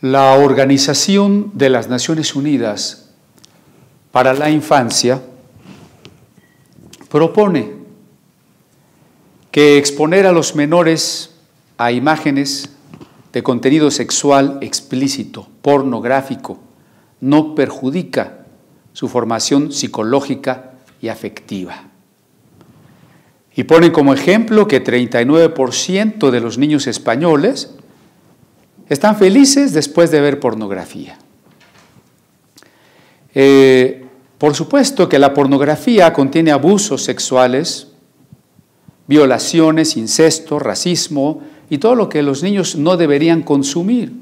La Organización de las Naciones Unidas para la Infancia propone que exponer a los menores a imágenes de contenido sexual explícito, pornográfico, no perjudica su formación psicológica y afectiva. Y ponen como ejemplo que 39% de los niños españoles están felices después de ver pornografía. Por supuesto que la pornografía contiene abusos sexuales, violaciones, incesto, racismo y todo lo que los niños no deberían consumir.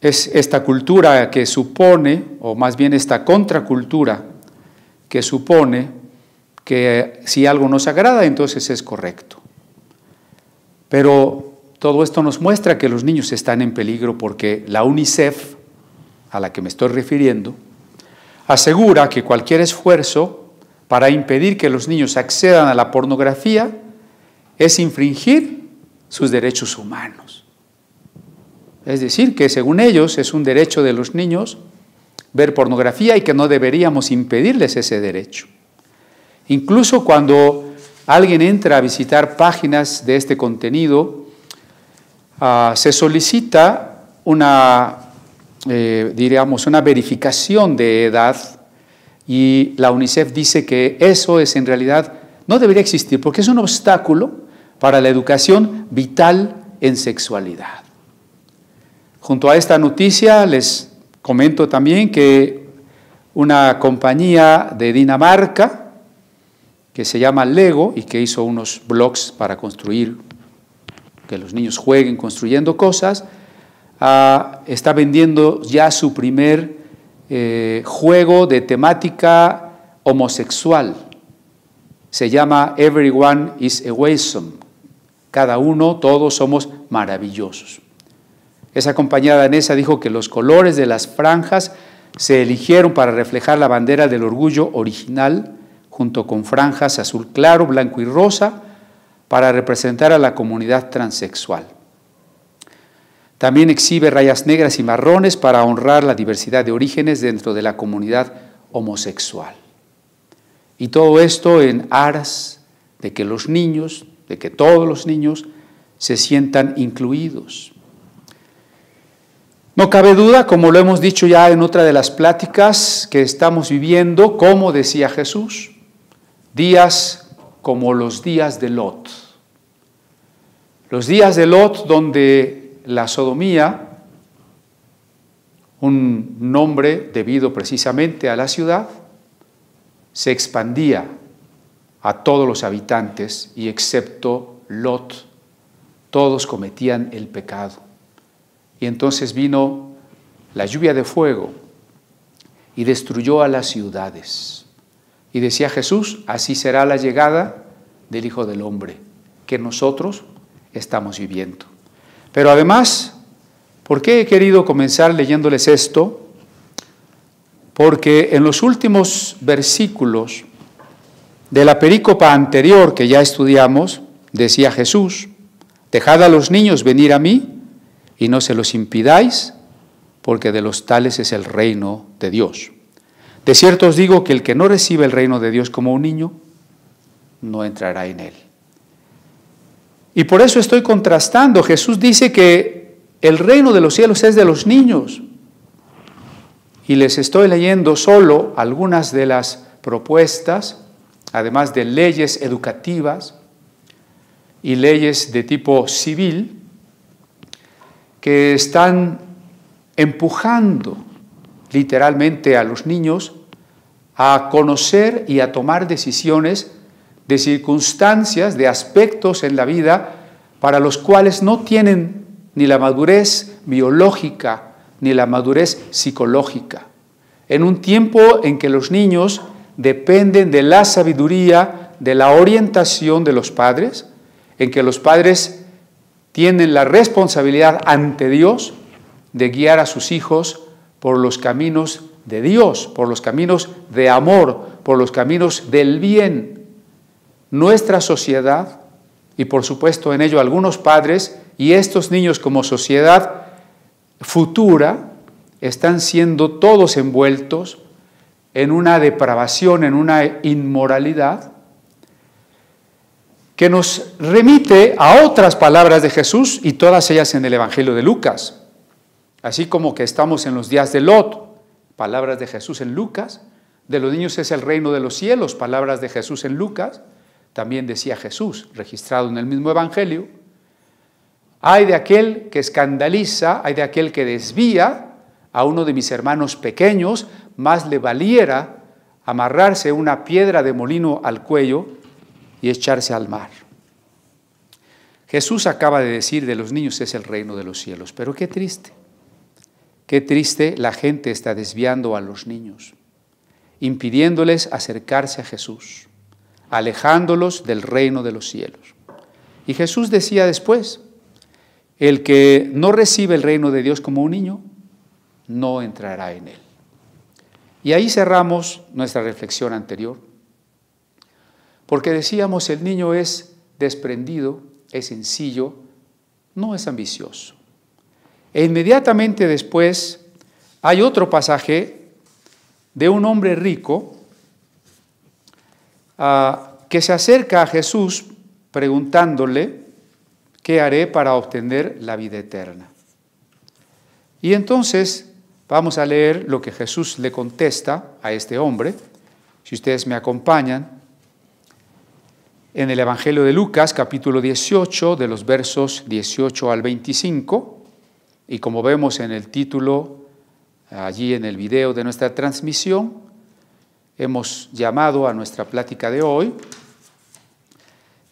Es esta cultura que supone, o más bien esta contracultura que supone que si algo nos agrada, entonces es correcto. Pero todo esto nos muestra que los niños están en peligro porque la UNICEF, a la que me estoy refiriendo, asegura que cualquier esfuerzo para impedir que los niños accedan a la pornografía es infringir sus derechos humanos. Es decir, que según ellos es un derecho de los niños ver pornografía y que no deberíamos impedirles ese derecho. Incluso cuando alguien entra a visitar páginas de este contenido, se solicita una verificación de edad y la UNICEF dice que eso en realidad no debería existir porque es un obstáculo para la educación vital en sexualidad. Junto a esta noticia les comento también que una compañía de Dinamarca que se llama Lego y que hizo unos blogs para construir, que los niños jueguen construyendo cosas, está vendiendo ya su primer juego de temática homosexual. Se llama Everyone is Awesome. Cada uno, todos somos maravillosos. Esa compañía danesa dijo que los colores de las franjas se eligieron para reflejar la bandera del orgullo original, junto con franjas azul claro, blanco y rosa, para representar a la comunidad transexual. También exhibe rayas negras y marrones para honrar la diversidad de orígenes dentro de la comunidad homosexual. Y todo esto en aras de que los niños, de que todos los niños se sientan incluidos. No cabe duda, como lo hemos dicho ya en otra de las pláticas, que estamos viviendo, como decía Jesús, días como los días de Lot. Los días de Lot, donde la sodomía, un nombre debido precisamente a la ciudad, se expandía a todos los habitantes y excepto Lot, todos cometían el pecado. Y entonces vino la lluvia de fuego y destruyó a las ciudades. Y decía Jesús, así será la llegada del Hijo del Hombre, que nosotros estamos viviendo. Pero además, ¿por qué he querido comenzar leyéndoles esto? Porque en los últimos versículos de la perícopa anterior que ya estudiamos, decía Jesús, dejad a los niños venir a mí y no se los impidáis, porque de los tales es el reino de Dios. De cierto os digo que el que no recibe el reino de Dios como un niño, no entrará en él. Y por eso estoy contrastando. Jesús dice que el reino de los cielos es de los niños. Y les estoy leyendo solo algunas de las propuestas, además de leyes educativas y leyes de tipo civil, que están empujando literalmente a los niños a conocer y a tomar decisiones de circunstancias, de aspectos en la vida para los cuales no tienen ni la madurez biológica ni la madurez psicológica. En un tiempo en que los niños dependen de la sabiduría, de la orientación de los padres, en que los padres tienen la responsabilidad ante Dios de guiar a sus hijos por los caminos de Dios, por los caminos de amor, por los caminos del bien. Nuestra sociedad, y por supuesto en ello algunos padres, y estos niños como sociedad futura están siendo todos envueltos en una depravación, en una inmoralidad, que nos remite a otras palabras de Jesús y todas ellas en el Evangelio de Lucas. Así como que estamos en los días de Lot, palabras de Jesús en Lucas, de los niños es el reino de los cielos, palabras de Jesús en Lucas, también decía Jesús, registrado en el mismo Evangelio. Hay de aquel que escandaliza, hay de aquel que desvía a uno de mis hermanos pequeños, más le valiera amarrarse una piedra de molino al cuello y echarse al mar. Jesús acaba de decir, de los niños es el reino de los cielos, pero qué triste la gente está desviando a los niños, impidiéndoles acercarse a Jesús, alejándolos del reino de los cielos. Y Jesús decía después, el que no recibe el reino de Dios como un niño, no entrará en él. Y ahí cerramos nuestra reflexión anterior, porque decíamos el niño es desprendido, es sencillo, no es ambicioso. E inmediatamente después hay otro pasaje de un hombre rico que se acerca a Jesús preguntándole, ¿qué haré para obtener la vida eterna? Y entonces vamos a leer lo que Jesús le contesta a este hombre, si ustedes me acompañan, en el Evangelio de Lucas, capítulo 18, de los versos 18 al 25, y como vemos en el título, allí en el video de nuestra transmisión, hemos llamado a nuestra plática de hoy,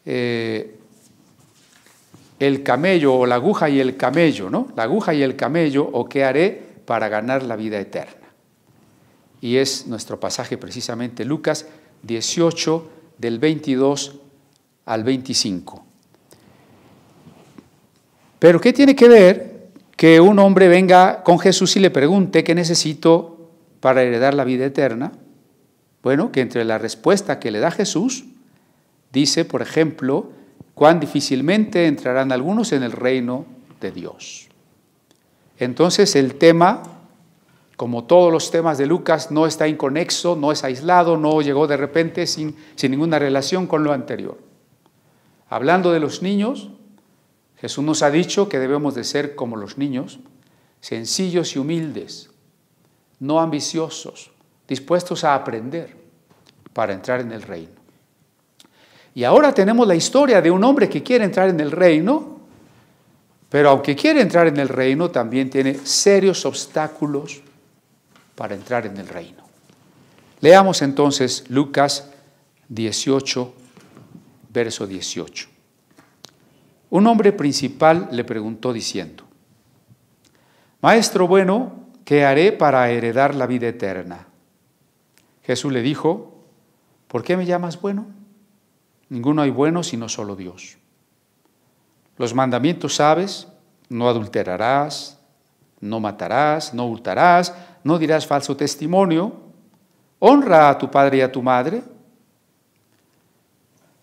el camello o la aguja y el camello, ¿no? La aguja y el camello, o qué haré para ganar la vida eterna. Y es nuestro pasaje precisamente Lucas 18, del 22 al 25. Pero ¿qué tiene que ver que un hombre venga con Jesús y le pregunte qué necesito para heredar la vida eterna? Bueno, que entre la respuesta que le da Jesús, dice, por ejemplo, cuán difícilmente entrarán algunos en el reino de Dios. Entonces el tema, como todos los temas de Lucas, no está inconexo, no es aislado, no llegó de repente sin ninguna relación con lo anterior. Hablando de los niños, Jesús nos ha dicho que debemos de ser como los niños, sencillos y humildes, no ambiciosos, dispuestos a aprender para entrar en el reino. Y ahora tenemos la historia de un hombre que quiere entrar en el reino, pero aunque quiere entrar en el reino, también tiene serios obstáculos para entrar en el reino. Leamos entonces Lucas 18, verso 18. Un hombre principal le preguntó diciendo, Maestro bueno, ¿qué haré para heredar la vida eterna? Jesús le dijo, ¿por qué me llamas bueno? Ninguno hay bueno sino solo Dios. Los mandamientos sabes, no adulterarás, no matarás, no hurtarás, no dirás falso testimonio, honra a tu padre y a tu madre.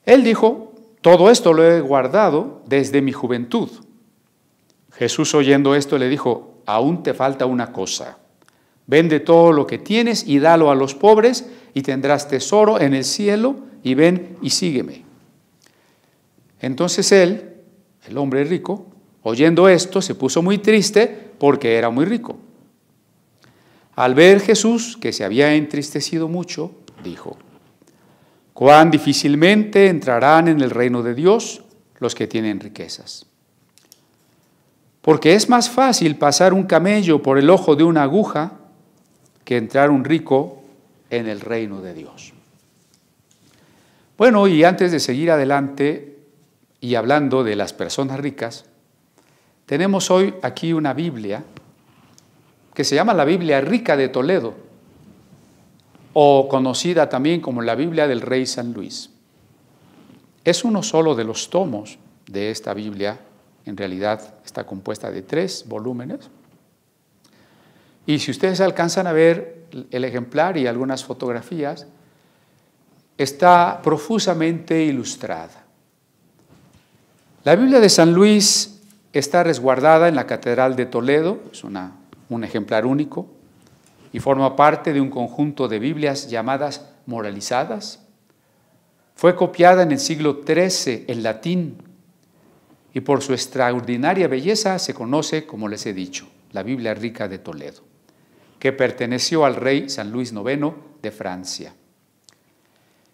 Él dijo, todo esto lo he guardado desde mi juventud. Jesús oyendo esto le dijo, aún te falta una cosa. Vende todo lo que tienes y dalo a los pobres y tendrás tesoro en el cielo y ven y sígueme. Entonces él, el hombre rico, oyendo esto, se puso muy triste porque era muy rico. Al ver Jesús que se había entristecido mucho, dijo, cuán difícilmente entrarán en el reino de Dios los que tienen riquezas. Porque es más fácil pasar un camello por el ojo de una aguja que entrar un rico en el reino de Dios. Bueno, y antes de seguir adelante y hablando de las personas ricas, tenemos hoy aquí una Biblia que se llama la Biblia Rica de Toledo, o conocida también como la Biblia del Rey San Luis. Es uno solo de los tomos de esta Biblia, en realidad está compuesta de 3 volúmenes. Y si ustedes alcanzan a ver el ejemplar y algunas fotografías, está profusamente ilustrada. La Biblia de San Luis está resguardada en la Catedral de Toledo, es un ejemplar único, y forma parte de un conjunto de Biblias llamadas moralizadas. Fue copiada en el siglo XIII en latín y por su extraordinaria belleza se conoce, como les he dicho, la Biblia Rica de Toledo, que perteneció al rey San Luis IX de Francia.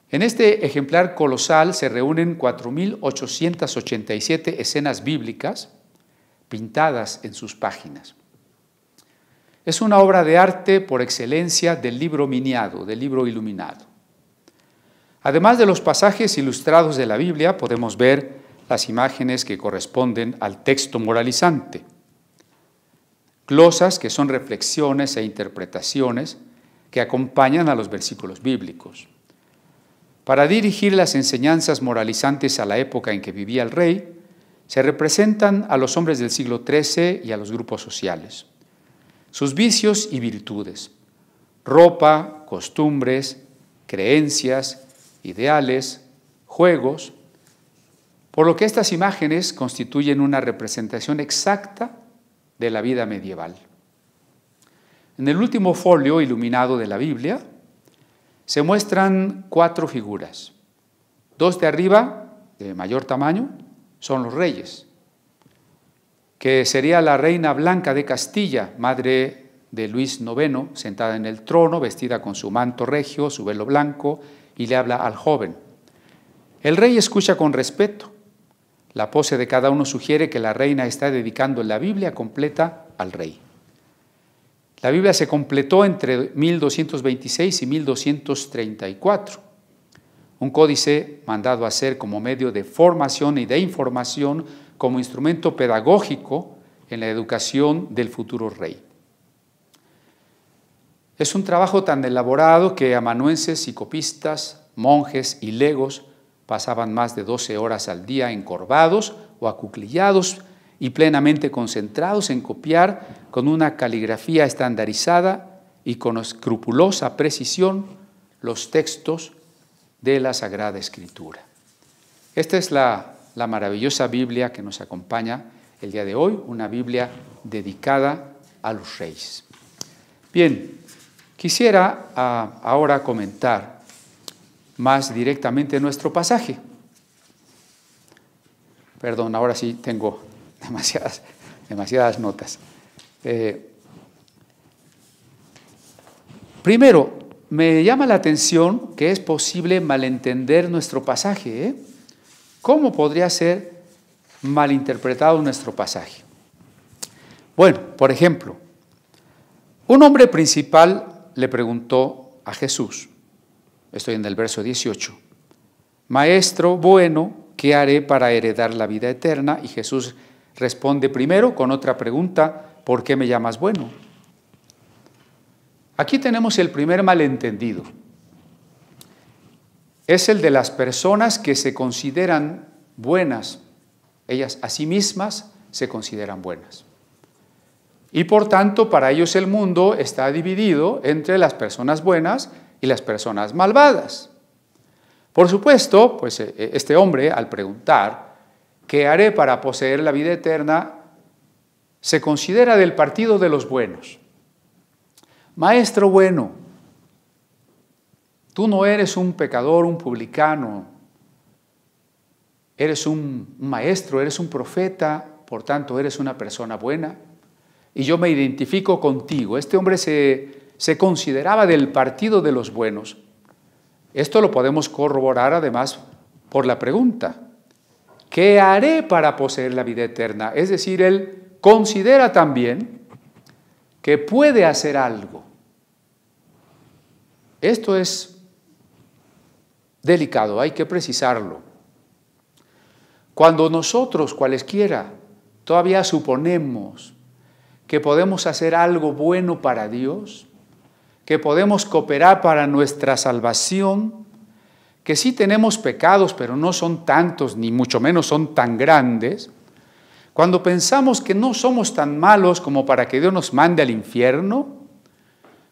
En este ejemplar colosal se reúnen 4.887 escenas bíblicas pintadas en sus páginas. Es una obra de arte por excelencia del libro miniado, del libro iluminado. Además de los pasajes ilustrados de la Biblia, podemos ver las imágenes que corresponden al texto moralizante. Glosas, que son reflexiones e interpretaciones que acompañan a los versículos bíblicos. Para dirigir las enseñanzas moralizantes a la época en que vivía el rey, se representan a los hombres del siglo XIII y a los grupos sociales, sus vicios y virtudes, ropa, costumbres, creencias, ideales, juegos, por lo que estas imágenes constituyen una representación exacta de la vida medieval. En el último folio iluminado de la Biblia se muestran 4 figuras. 2 de arriba, de mayor tamaño, son los reyes, que sería la reina Blanca de Castilla, madre de Luis IX, sentada en el trono, vestida con su manto regio, su velo blanco, y le habla al joven. El rey escucha con respeto. La pose de cada uno sugiere que la reina está dedicando la Biblia completa al rey. La Biblia se completó entre 1226 y 1234. Un códice mandado a hacer como medio de formación y de información, como instrumento pedagógico en la educación del futuro rey. Es un trabajo tan elaborado que amanuenses y copistas, monjes y legos pasaban más de 12 horas al día encorvados o acuclillados y plenamente concentrados en copiar con una caligrafía estandarizada y con escrupulosa precisión los textos de la Sagrada Escritura. Esta es la maravillosa Biblia que nos acompaña el día de hoy, una Biblia dedicada a los reyes. Bien, quisiera ahora comentar más directamente nuestro pasaje. Perdón, ahora sí tengo demasiadas notas. Primero, me llama la atención que es posible malentender nuestro pasaje. ¿Cómo podría ser malinterpretado nuestro pasaje? Bueno, por ejemplo, un hombre principal le preguntó a Jesús, estoy en el verso 18, Maestro bueno, ¿qué haré para heredar la vida eterna? Y Jesús responde primero con otra pregunta, ¿por qué me llamas bueno? Aquí tenemos el primer malentendido. Es el de las personas que se consideran buenas. Ellas a sí mismas se consideran buenas. Y por tanto, para ellos el mundo está dividido entre las personas buenas y las personas malvadas. Por supuesto, pues este hombre, al preguntar, ¿qué haré para poseer la vida eterna?, se considera del partido de los buenos. Maestro bueno, tú no eres un pecador, un publicano, eres un maestro, eres un profeta, por tanto eres una persona buena, y yo me identifico contigo. Este hombre se consideraba del partido de los buenos. Esto lo podemos corroborar además por la pregunta, ¿qué haré para poseer la vida eterna? Es decir, él considera también que puede hacer algo. Esto es delicado, hay que precisarlo. Cuando nosotros, cualesquiera, todavía suponemos que podemos hacer algo bueno para Dios, que podemos cooperar para nuestra salvación, que sí tenemos pecados, pero no son tantos, ni mucho menos son tan grandes, cuando pensamos que no somos tan malos como para que Dios nos mande al infierno,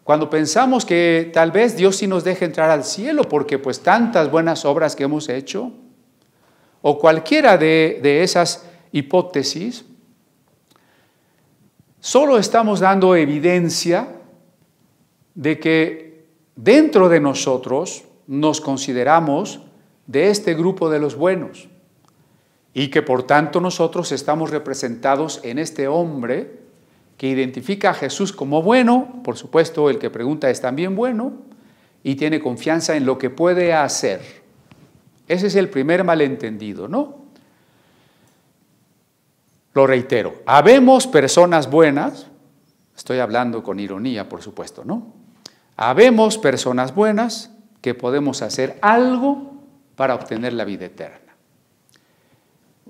cuando pensamos que tal vez Dios sí nos deje entrar al cielo porque pues tantas buenas obras que hemos hecho, o cualquiera de esas hipótesis, Solo estamos dando evidencia de que dentro de nosotros nos consideramos de este grupo de los buenos y que por tanto nosotros estamos representados en este hombre que identifica a Jesús como bueno. Por supuesto, el que pregunta es también bueno y tiene confianza en lo que puede hacer. Ese es el primer malentendido, ¿no? Lo reitero, habemos personas buenas, estoy hablando con ironía, por supuesto, ¿no? Habemos personas buenas que podemos hacer algo para obtener la vida eterna.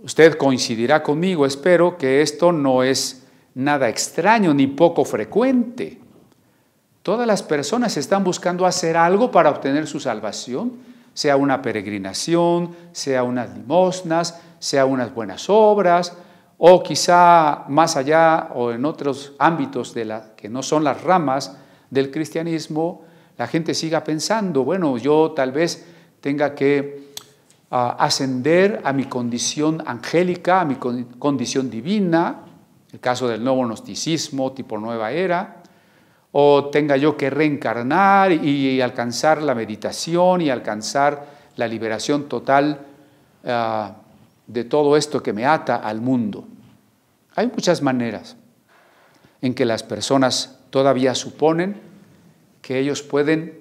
Usted coincidirá conmigo, espero, que esto no es nada extraño ni poco frecuente. Todas las personas están buscando hacer algo para obtener su salvación, sea una peregrinación, sea unas limosnas, sea unas buenas obras, o quizá más allá o en otros ámbitos que no son las ramas del cristianismo, la gente siga pensando, bueno, yo tal vez tenga que ascender a mi condición angélica, a mi condición divina, el caso del nuevo gnosticismo tipo nueva era, o tenga yo que reencarnar y alcanzar la meditación y alcanzar la liberación total de todo esto que me ata al mundo. Hay muchas maneras en que las personas todavía suponen que ellos pueden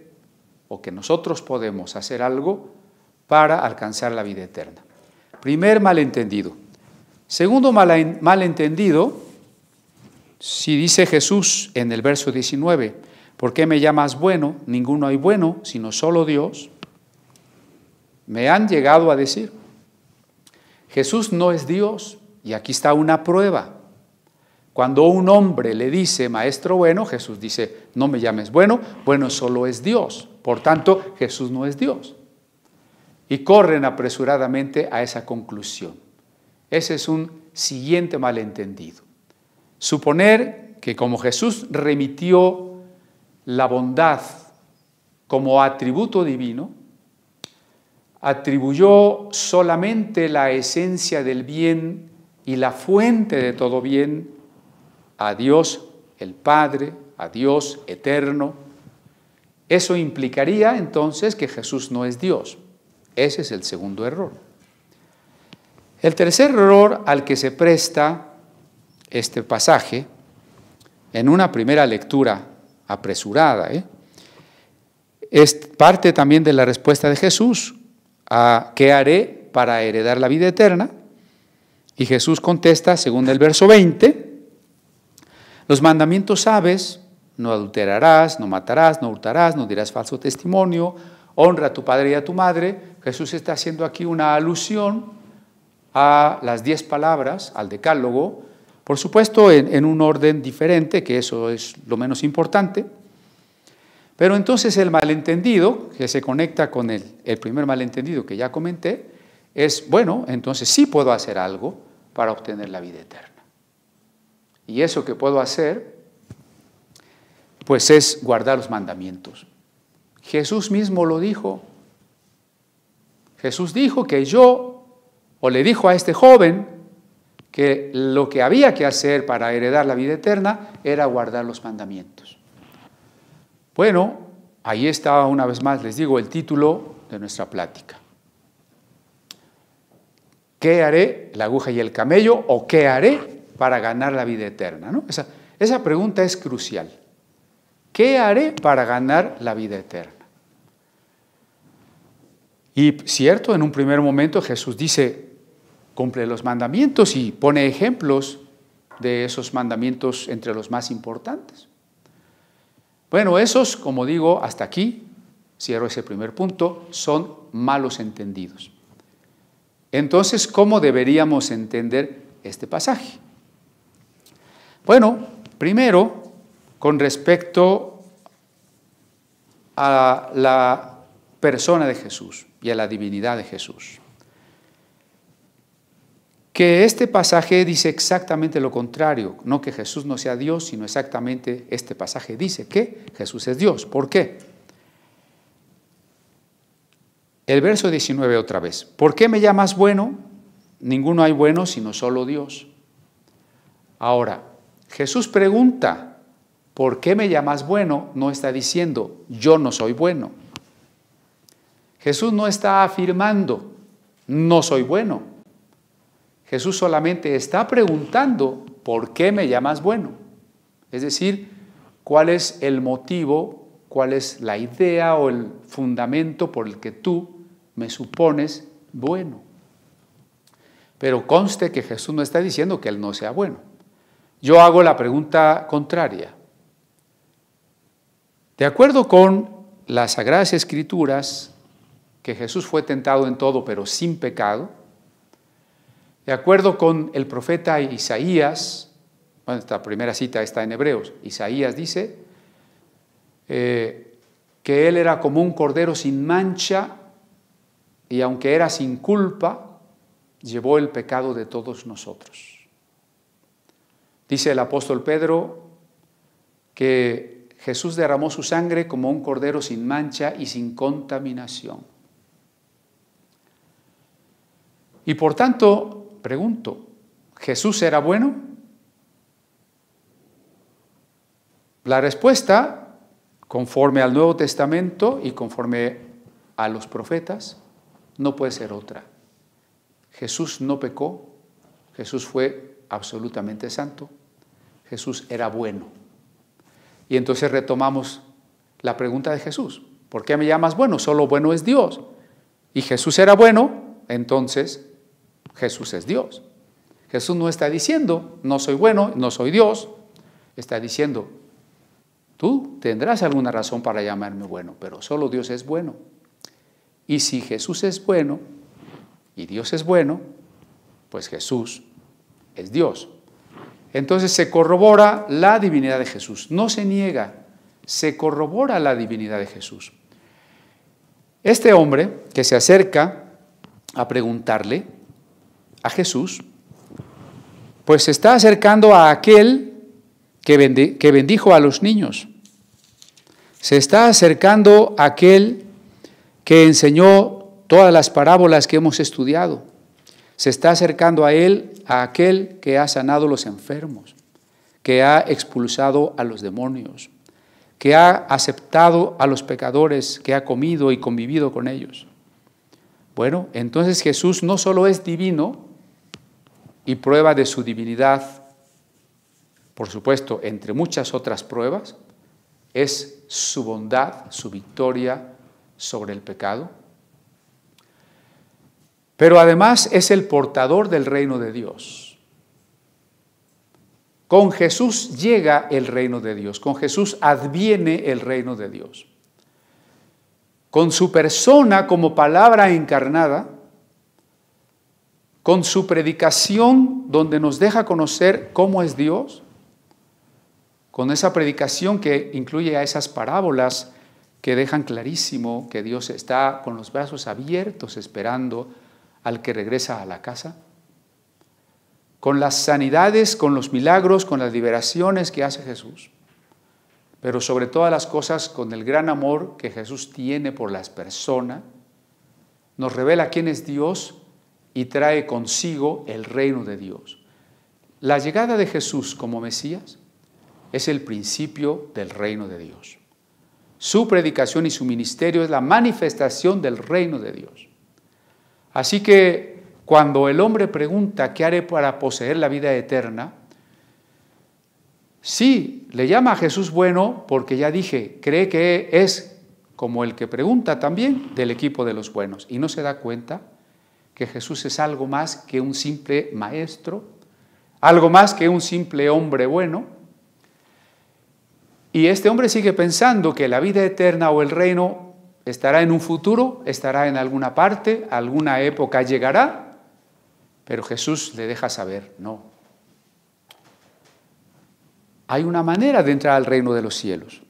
o que nosotros podemos hacer algo para alcanzar la vida eterna. Primer malentendido. Segundo malentendido, si dice Jesús en el verso 19, ¿por qué me llamas bueno? Ninguno hay bueno, sino solo Dios. Me han llegado a decir, Jesús no es Dios, y aquí está una prueba. Cuando un hombre le dice, maestro bueno, Jesús dice, no me llames bueno, bueno solo es Dios. Por tanto, Jesús no es Dios. Y corren apresuradamente a esa conclusión. Ese es un siguiente malentendido. Suponer que como Jesús remitió la bondad como atributo divino, atribuyó solamente la esencia del bien y la fuente de todo bien a Dios el Padre, a Dios eterno. Eso implicaría entonces que Jesús no es Dios. Ese es el segundo error. El tercer error al que se presta este pasaje, en una primera lectura apresurada, es parte también de la respuesta de Jesús a ¿qué haré para heredar la vida eterna? Y Jesús contesta, según el verso 20, los mandamientos sabes, no adulterarás, no matarás, no hurtarás, no dirás falso testimonio, honra a tu padre y a tu madre. Jesús está haciendo aquí una alusión a las 10 palabras, al decálogo, por supuesto en un orden diferente, que eso es lo menos importante. Pero entonces el malentendido, que se conecta con el primer malentendido que ya comenté, es, bueno, entonces sí puedo hacer algo para obtener la vida eterna. Y eso que puedo hacer, pues es guardar los mandamientos. Jesús mismo lo dijo. Jesús dijo que le dijo a este joven que lo que había que hacer para heredar la vida eterna era guardar los mandamientos. Bueno, ahí está una vez más, les digo, el título de nuestra plática. ¿Qué haré, la aguja y el camello, o qué haré para ganar la vida eterna? ¿No? Esa pregunta es crucial. ¿Qué haré para ganar la vida eterna? Y cierto, en un primer momento Jesús dice, cumple los mandamientos y pone ejemplos de esos mandamientos entre los más importantes. Bueno, esos, como digo, hasta aquí, cierro ese primer punto, son malos entendidos. Entonces, ¿cómo deberíamos entender este pasaje? Bueno, primero, con respecto a la persona de Jesús y a la divinidad de Jesús. Que este pasaje dice exactamente lo contrario, no que Jesús no sea Dios, sino exactamente este pasaje dice que Jesús es Dios. ¿Por qué? El verso 19 otra vez. ¿Por qué me llamas bueno? Ninguno hay bueno sino solo Dios. Ahora, Jesús pregunta, ¿por qué me llamas bueno? No está diciendo, yo no soy bueno. Jesús no está afirmando, no soy bueno. Jesús solamente está preguntando, ¿por qué me llamas bueno? Es decir, ¿cuál es el motivo, cuál es la idea o el fundamento por el que tú me supones bueno? Pero conste que Jesús no está diciendo que Él no sea bueno. Yo hago la pregunta contraria. De acuerdo con las Sagradas Escrituras, que Jesús fue tentado en todo, pero sin pecado, de acuerdo con el profeta Isaías, bueno, esta primera cita está en Hebreos, Isaías dice que Él era como un cordero sin mancha y aunque era sin culpa, llevó el pecado de todos nosotros. Dice el apóstol Pedro que Jesús derramó su sangre como un cordero sin mancha y sin contaminación. Y por tanto, pregunto, ¿Jesús era bueno? La respuesta, conforme al Nuevo Testamento y conforme a los profetas, no puede ser otra. Jesús no pecó, Jesús fue absolutamente santo, Jesús era bueno. Y entonces retomamos la pregunta de Jesús, ¿por qué me llamas bueno? Solo bueno es Dios. Y Jesús era bueno, entonces Jesús es Dios. Jesús no está diciendo, no soy bueno, no soy Dios. Está diciendo, tú tendrás alguna razón para llamarme bueno, pero solo Dios es bueno. Y si Jesús es bueno y Dios es bueno, pues Jesús es Dios. Entonces se corrobora la divinidad de Jesús. No se niega, se corrobora la divinidad de Jesús. Este hombre que se acerca a preguntarle a Jesús, pues se está acercando a aquel que bendijo a los niños. Se está acercando a aquel que enseñó todas las parábolas que hemos estudiado. Se está acercando a él, a aquel que ha sanado a los enfermos, que ha expulsado a los demonios, que ha aceptado a los pecadores, que ha comido y convivido con ellos. Bueno, entonces Jesús no solo es divino y prueba de su divinidad, por supuesto, entre muchas otras pruebas, es su bondad, su victoria sobre el pecado, pero además es el portador del reino de Dios. Con Jesús llega el reino de Dios, con Jesús adviene el reino de Dios. Con su persona como palabra encarnada, con su predicación donde nos deja conocer cómo es Dios, con esa predicación que incluye a esas parábolas que dejan clarísimo que Dios está con los brazos abiertos esperando al que regresa a la casa, con las sanidades, con los milagros, con las liberaciones que hace Jesús, pero sobre todas las cosas con el gran amor que Jesús tiene por las personas, nos revela quién es Dios y trae consigo el reino de Dios. La llegada de Jesús como Mesías es el principio del reino de Dios. Su predicación y su ministerio es la manifestación del reino de Dios. Así que cuando el hombre pregunta ¿qué haré para poseer la vida eterna? Sí, le llama a Jesús bueno porque ya dije, cree que es como el que pregunta también del equipo de los buenos y no se da cuenta que Jesús es algo más que un simple maestro, algo más que un simple hombre bueno. Y este hombre sigue pensando que la vida eterna o el reino estará en un futuro, estará en alguna parte, alguna época llegará, pero Jesús le deja saber, no. Hay una manera de entrar al reino de los cielos.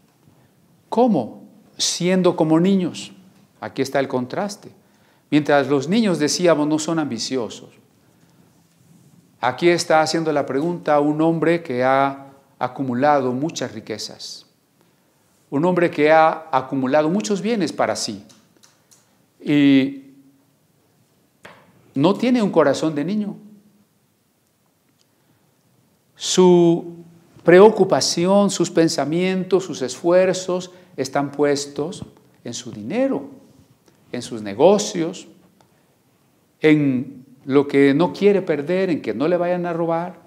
¿Cómo? Siendo como niños. Aquí está el contraste. Mientras los niños, decíamos, no son ambiciosos. Aquí está haciendo la pregunta a un hombre que ha acumulado muchas riquezas. Un hombre que ha acumulado muchos bienes para sí. Y no tiene un corazón de niño. Su preocupación, sus pensamientos, sus esfuerzos están puestos en su dinero, en sus negocios, en lo que no quiere perder, en que no le vayan a robar.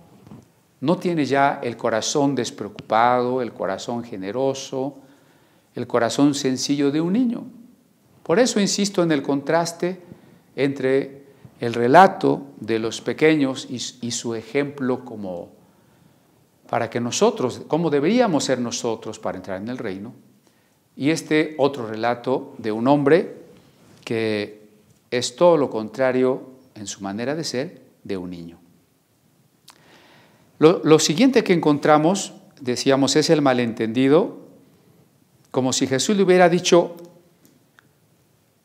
No tiene ya el corazón despreocupado, el corazón generoso, el corazón sencillo de un niño. Por eso insisto en el contraste entre el relato de los pequeños y su ejemplo para que nosotros, como deberíamos ser nosotros para entrar en el reino, y este otro relato de un hombre que es todo lo contrario en su manera de ser de un niño. Lo siguiente que encontramos, decíamos, es el malentendido, como si Jesús le hubiera dicho: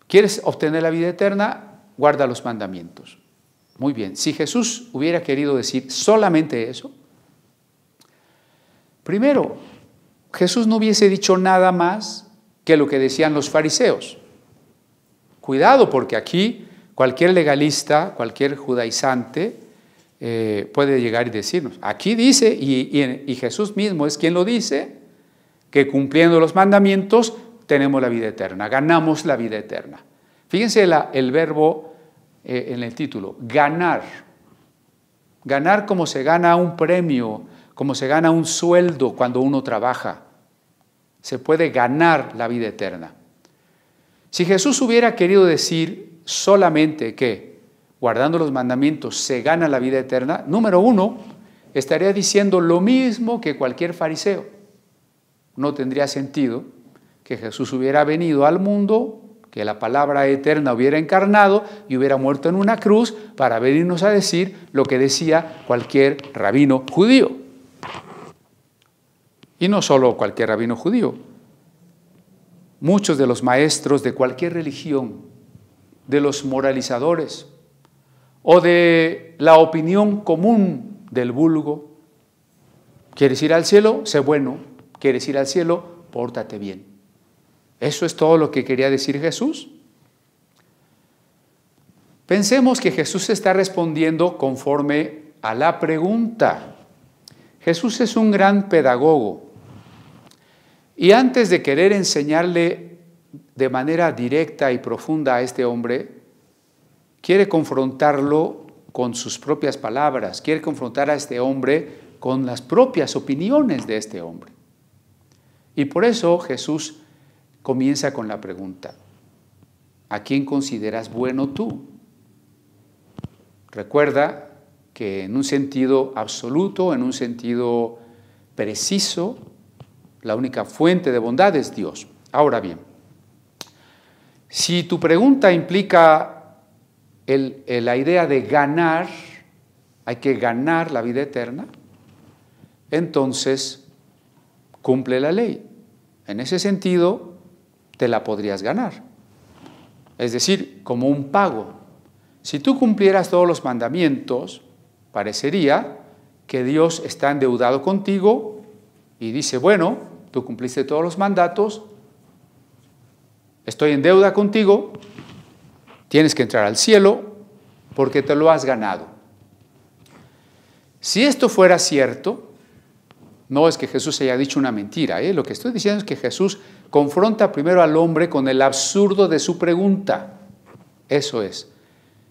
¿quieres obtener la vida eterna? Guarda los mandamientos. Muy bien, si Jesús hubiera querido decir solamente eso, primero, Jesús no hubiese dicho nada más que lo que decían los fariseos. Cuidado, porque aquí cualquier legalista, cualquier judaizante puede llegar y decirnos, aquí dice, y Jesús mismo es quien lo dice, que cumpliendo los mandamientos tenemos la vida eterna, ganamos la vida eterna. Fíjense el verbo en el título, ganar. Ganar como se gana un premio, como se gana un sueldo cuando uno trabaja. Se puede ganar la vida eterna. Si Jesús hubiera querido decir solamente que guardando los mandamientos se gana la vida eterna, número uno, estaría diciendo lo mismo que cualquier fariseo. No tendría sentido que Jesús hubiera venido al mundo, que la palabra eterna hubiera encarnado y hubiera muerto en una cruz para venirnos a decir lo que decía cualquier rabino judío. Y no solo cualquier rabino judío. Muchos de los maestros de cualquier religión, de los moralizadores o de la opinión común del vulgo, ¿quieres ir al cielo? Sé bueno. ¿Quieres ir al cielo? Pórtate bien. ¿Eso es todo lo que quería decir Jesús? Pensemos que Jesús está respondiendo conforme a la pregunta. Jesús es un gran pedagogo. Y antes de querer enseñarle de manera directa y profunda a este hombre, quiere confrontarlo con sus propias palabras, quiere confrontar a este hombre con las propias opiniones de este hombre. Y por eso Jesús comienza con la pregunta: ¿a quién consideras bueno tú? Recuerda que en un sentido absoluto, en un sentido preciso, la única fuente de bondad es Dios. Ahora bien, si tu pregunta implica la idea de ganar, hay que ganar la vida eterna, entonces cumple la ley. En ese sentido, te la podrías ganar. Es decir, como un pago. Si tú cumplieras todos los mandamientos, parecería que Dios está endeudado contigo y dice, bueno, tú cumpliste todos los mandatos, estoy en deuda contigo, tienes que entrar al cielo porque te lo has ganado. Si esto fuera cierto, no es que Jesús haya dicho una mentira, lo que estoy diciendo es que Jesús confronta primero al hombre con el absurdo de su pregunta. Eso es.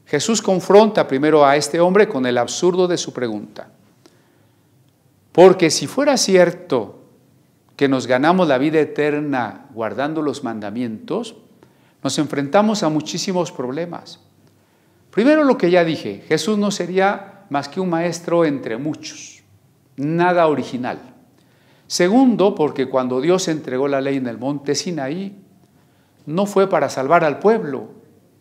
Jesús confronta primero a este hombre con el absurdo de su pregunta. Porque si fuera cierto que nos ganamos la vida eterna guardando los mandamientos, nos enfrentamos a muchísimos problemas. Primero, lo que ya dije, Jesús no sería más que un maestro entre muchos, nada original. Segundo, porque cuando Dios entregó la ley en el monte Sinaí, no fue para salvar al pueblo.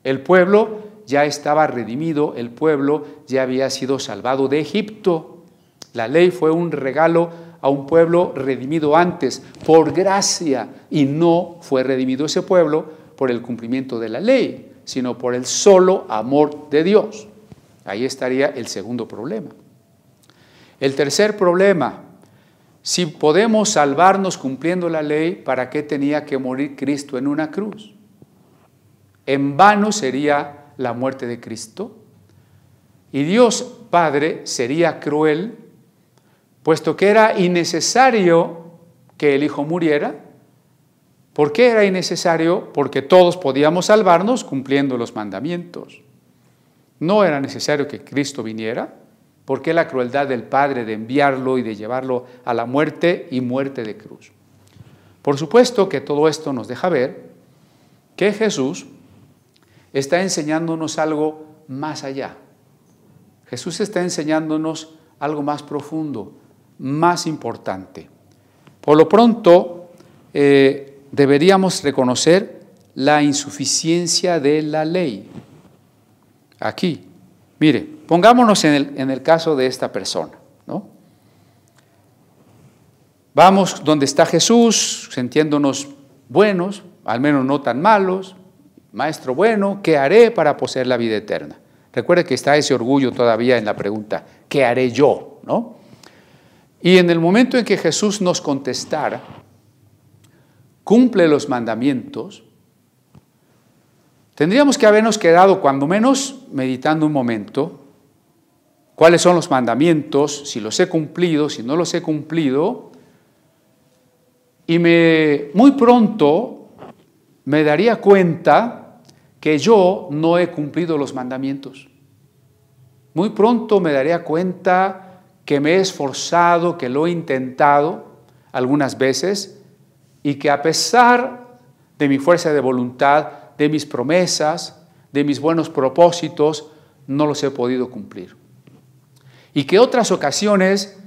El pueblo ya estaba redimido, el pueblo ya había sido salvado de Egipto. La ley fue un regalo a un pueblo redimido antes, por gracia, y no fue redimido ese pueblo por el cumplimiento de la ley, sino por el solo amor de Dios. Ahí estaría el segundo problema. El tercer problema: si podemos salvarnos cumpliendo la ley, ¿para qué tenía que morir Cristo en una cruz? En vano sería la muerte de Cristo. Y Dios Padre sería cruel puesto que era innecesario que el Hijo muriera. ¿Por qué era innecesario? Porque todos podíamos salvarnos cumpliendo los mandamientos. No era necesario que Cristo viniera. ¿Por qué la crueldad del Padre de enviarlo y de llevarlo a la muerte y muerte de cruz? Por supuesto que todo esto nos deja ver que Jesús está enseñándonos algo más allá. Jesús está enseñándonos algo más profundo, más importante. Por lo pronto, deberíamos reconocer la insuficiencia de la ley. Aquí, mire, pongámonos en el caso de esta persona, ¿no? Vamos donde está Jesús, sintiéndonos buenos, al menos no tan malos. Maestro bueno, ¿qué haré para poseer la vida eterna? Recuerde que está ese orgullo todavía en la pregunta, ¿qué haré yo? ¿No? Y en el momento en que Jesús nos contestara, cumple los mandamientos, tendríamos que habernos quedado cuando menos meditando un momento, cuáles son los mandamientos, si los he cumplido, si no los he cumplido, y muy pronto me daría cuenta que yo no he cumplido los mandamientos. Muy pronto me daría cuenta que me he esforzado, que lo he intentado algunas veces y que a pesar de mi fuerza de voluntad, de mis promesas, de mis buenos propósitos, no los he podido cumplir. Y que otras ocasiones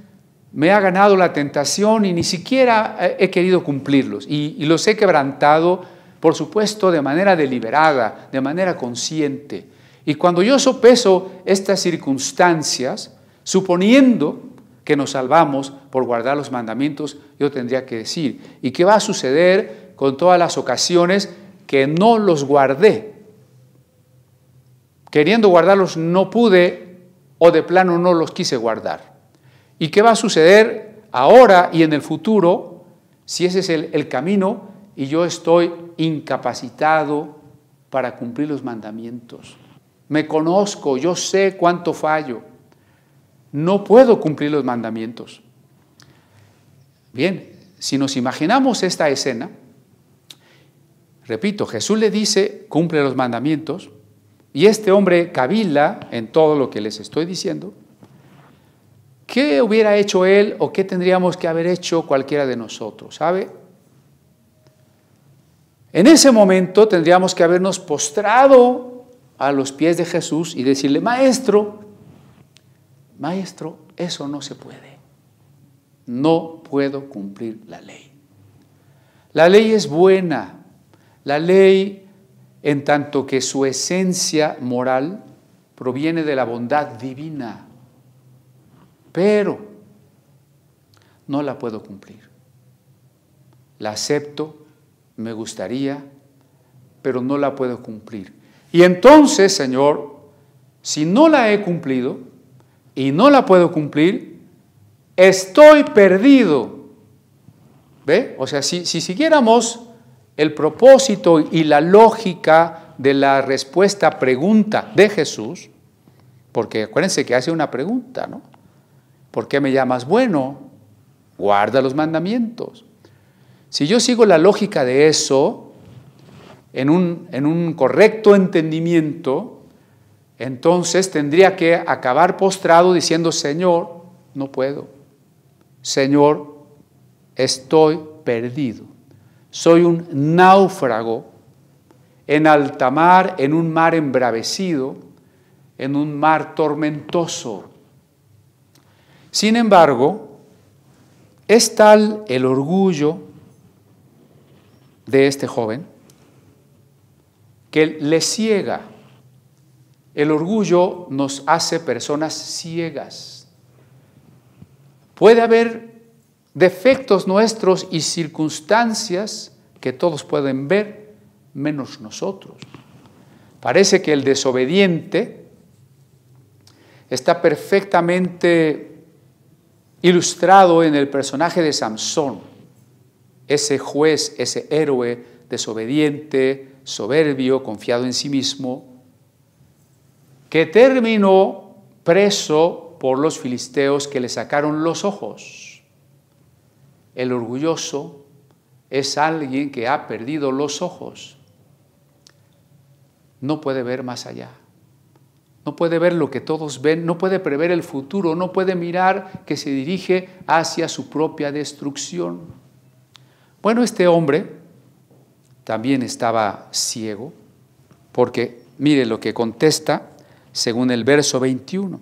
me ha ganado la tentación y ni siquiera he querido cumplirlos. Y los he quebrantado, por supuesto, de manera deliberada, de manera consciente. Y cuando yo sopeso estas circunstancias, suponiendo que nos salvamos por guardar los mandamientos, yo tendría que decir, ¿y qué va a suceder con todas las ocasiones que no los guardé? Queriendo guardarlos no pude o de plano no los quise guardar. ¿Y qué va a suceder ahora y en el futuro si ese es el camino y yo estoy incapacitado para cumplir los mandamientos? Me conozco, yo sé cuánto fallo. No puedo cumplir los mandamientos. Bien, si nos imaginamos esta escena, repito, Jesús le dice, cumple los mandamientos, y este hombre cavila en todo lo que les estoy diciendo. ¿Qué hubiera hecho él o qué tendríamos que haber hecho cualquiera de nosotros? ¿Sabe? En ese momento tendríamos que habernos postrado a los pies de Jesús y decirle, Maestro, eso no se puede. No puedo cumplir la ley. La ley es buena. La ley, en tanto que su esencia moral proviene de la bondad divina, pero no la puedo cumplir. La acepto, me gustaría, pero no la puedo cumplir. Y entonces, Señor, si no la he cumplido y no la puedo cumplir, estoy perdido. ¿Ve? O sea, si siguiéramos el propósito y la lógica de la respuesta pregunta de Jesús, porque acuérdense que hace una pregunta, ¿no? ¿Por qué me llamas bueno? Guarda los mandamientos. Si yo sigo la lógica de eso, en un correcto entendimiento, entonces tendría que acabar postrado diciendo, Señor, no puedo. Señor, estoy perdido. Soy un náufrago en alta mar, en un mar embravecido, en un mar tormentoso. Sin embargo, es tal el orgullo de este joven que le ciega. El orgullo nos hace personas ciegas. Puede haber defectos nuestros y circunstancias que todos pueden ver, menos nosotros. Parece que el desobediente está perfectamente ilustrado en el personaje de Samsón, ese juez, ese héroe desobediente, soberbio, confiado en sí mismo, que terminó preso por los filisteos que le sacaron los ojos. El orgulloso es alguien que ha perdido los ojos. No puede ver más allá. No puede ver lo que todos ven, no puede prever el futuro, no puede mirar que se dirige hacia su propia destrucción. Bueno, este hombre también estaba ciego, porque mire lo que contesta según el verso 21.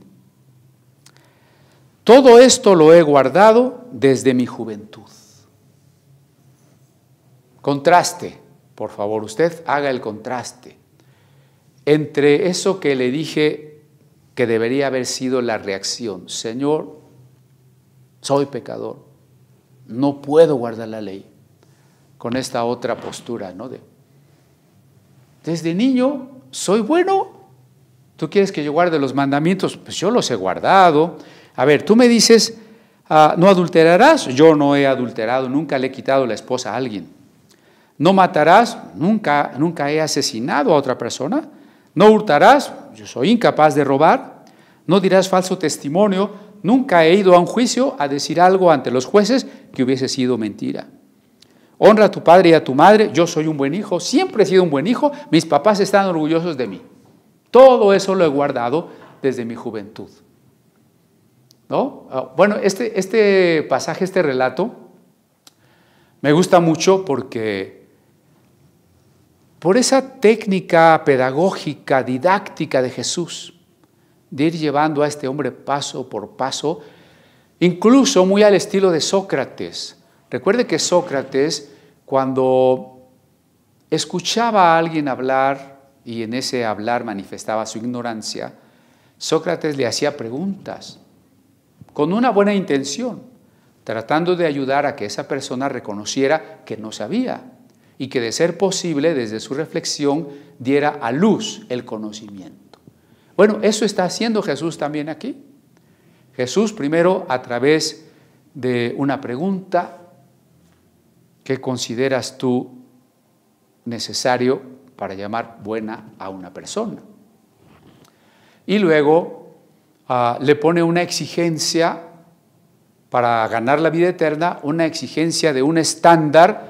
Todo esto lo he guardado desde mi juventud. Contraste, por favor, usted haga el contraste entre eso que le dije que debería haber sido la reacción. Señor, soy pecador, no puedo guardar la ley. Con esta otra postura, ¿no? Desde niño soy bueno. ¿Tú quieres que yo guarde los mandamientos? Pues yo los he guardado. A ver, tú me dices, no adulterarás. Yo no he adulterado, nunca le he quitado la esposa a alguien. No matarás, nunca he asesinado a otra persona. No hurtarás, yo soy incapaz de robar. No dirás falso testimonio, nunca he ido a un juicio a decir algo ante los jueces que hubiese sido mentira. Honra a tu padre y a tu madre, yo soy un buen hijo, siempre he sido un buen hijo, mis papás están orgullosos de mí. Todo eso lo he guardado desde mi juventud. ¿No? Bueno, este pasaje, este relato, me gusta mucho porque por esa técnica pedagógica, didáctica de Jesús, de ir llevando a este hombre paso por paso, incluso muy al estilo de Sócrates. Recuerde que Sócrates, cuando escuchaba a alguien hablar y en ese hablar manifestaba su ignorancia, Sócrates le hacía preguntas con una buena intención, tratando de ayudar a que esa persona reconociera que no sabía y que de ser posible, desde su reflexión, diera a luz el conocimiento. Bueno, eso está haciendo Jesús también aquí. Jesús primero a través de una pregunta: ¿qué consideras tú necesario para llamar buena a una persona? Y luego le pone una exigencia para ganar la vida eterna, una exigencia de un estándar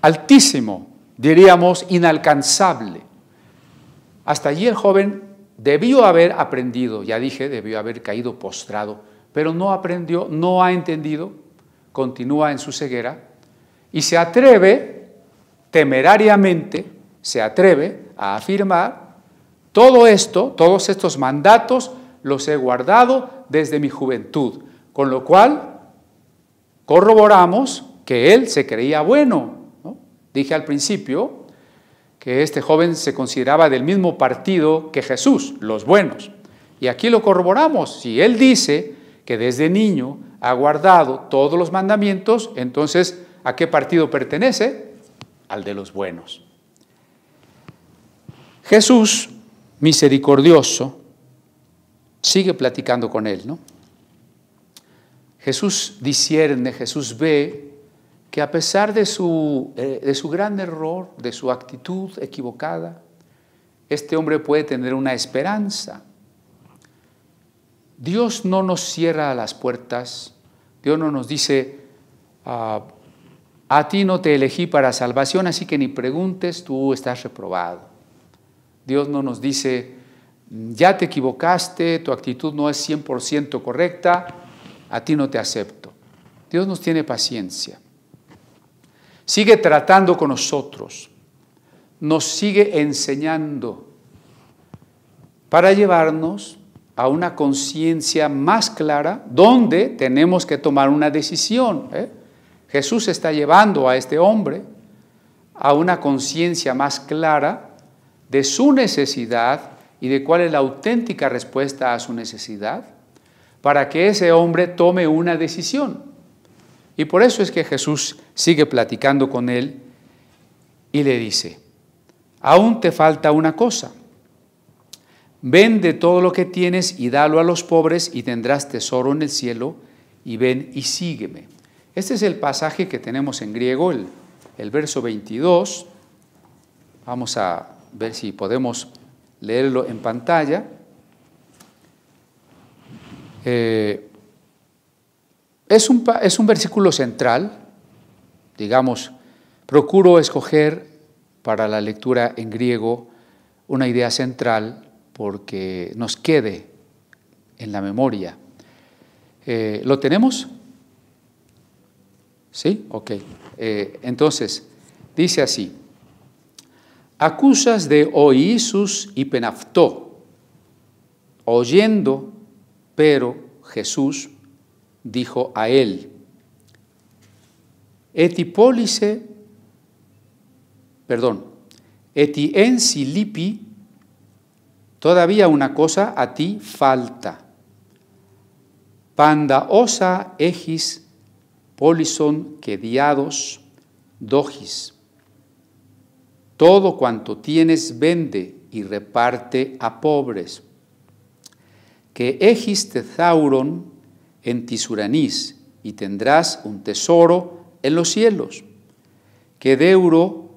altísimo, diríamos inalcanzable. Hasta allí el joven debió haber aprendido, ya dije, debió haber caído postrado, pero no aprendió, no ha entendido, continúa en su ceguera y se atreve, temerariamente, se atreve a afirmar: todo esto, todos estos mandatos los he guardado desde mi juventud, con lo cual corroboramos que él se creía bueno, ¿no? Dije al principio que este joven se consideraba del mismo partido que Jesús, los buenos. Y aquí lo corroboramos. Si él dice que desde niño ha guardado todos los mandamientos, entonces, ¿a qué partido pertenece? Al de los buenos. Jesús, misericordioso, sigue platicando con él, ¿no? Jesús discierne, Jesús ve que a pesar de su gran error, de su actitud equivocada, este hombre puede tener una esperanza. Dios no nos cierra las puertas, Dios no nos dice: a ti no te elegí para salvación, así que ni preguntes, tú estás reprobado. Dios no nos dice: ya te equivocaste, tu actitud no es 100% correcta, a ti no te acepto. Dios nos tiene paciencia. Sigue tratando con nosotros, nos sigue enseñando para llevarnos a una conciencia más clara donde tenemos que tomar una decisión. Jesús está llevando a este hombre a una conciencia más clara de su necesidad y de cuál es la auténtica respuesta a su necesidad, para que ese hombre tome una decisión. Y por eso es que Jesús sigue platicando con él y le dice: aún te falta una cosa. Vende todo lo que tienes y dalo a los pobres y tendrás tesoro en el cielo, y ven y sígueme. Este es el pasaje que tenemos en griego, el verso 22. Vamos a ver si podemos leerlo en pantalla. Es un versículo central, digamos, procuro escoger para la lectura en griego una idea central porque nos quede en la memoria. ¿Lo tenemos? ¿Sí? Ok. Entonces, dice así: acusas de oísus y penaftó, oyendo, pero Jesús dijo a él: eti en silipi, todavía una cosa a ti falta. Panda osa egis polison quediados dogis. Todo cuanto tienes vende y reparte a pobres. Que egis tesauron en tisuranís y tendrás un tesoro en los cielos. Que deuro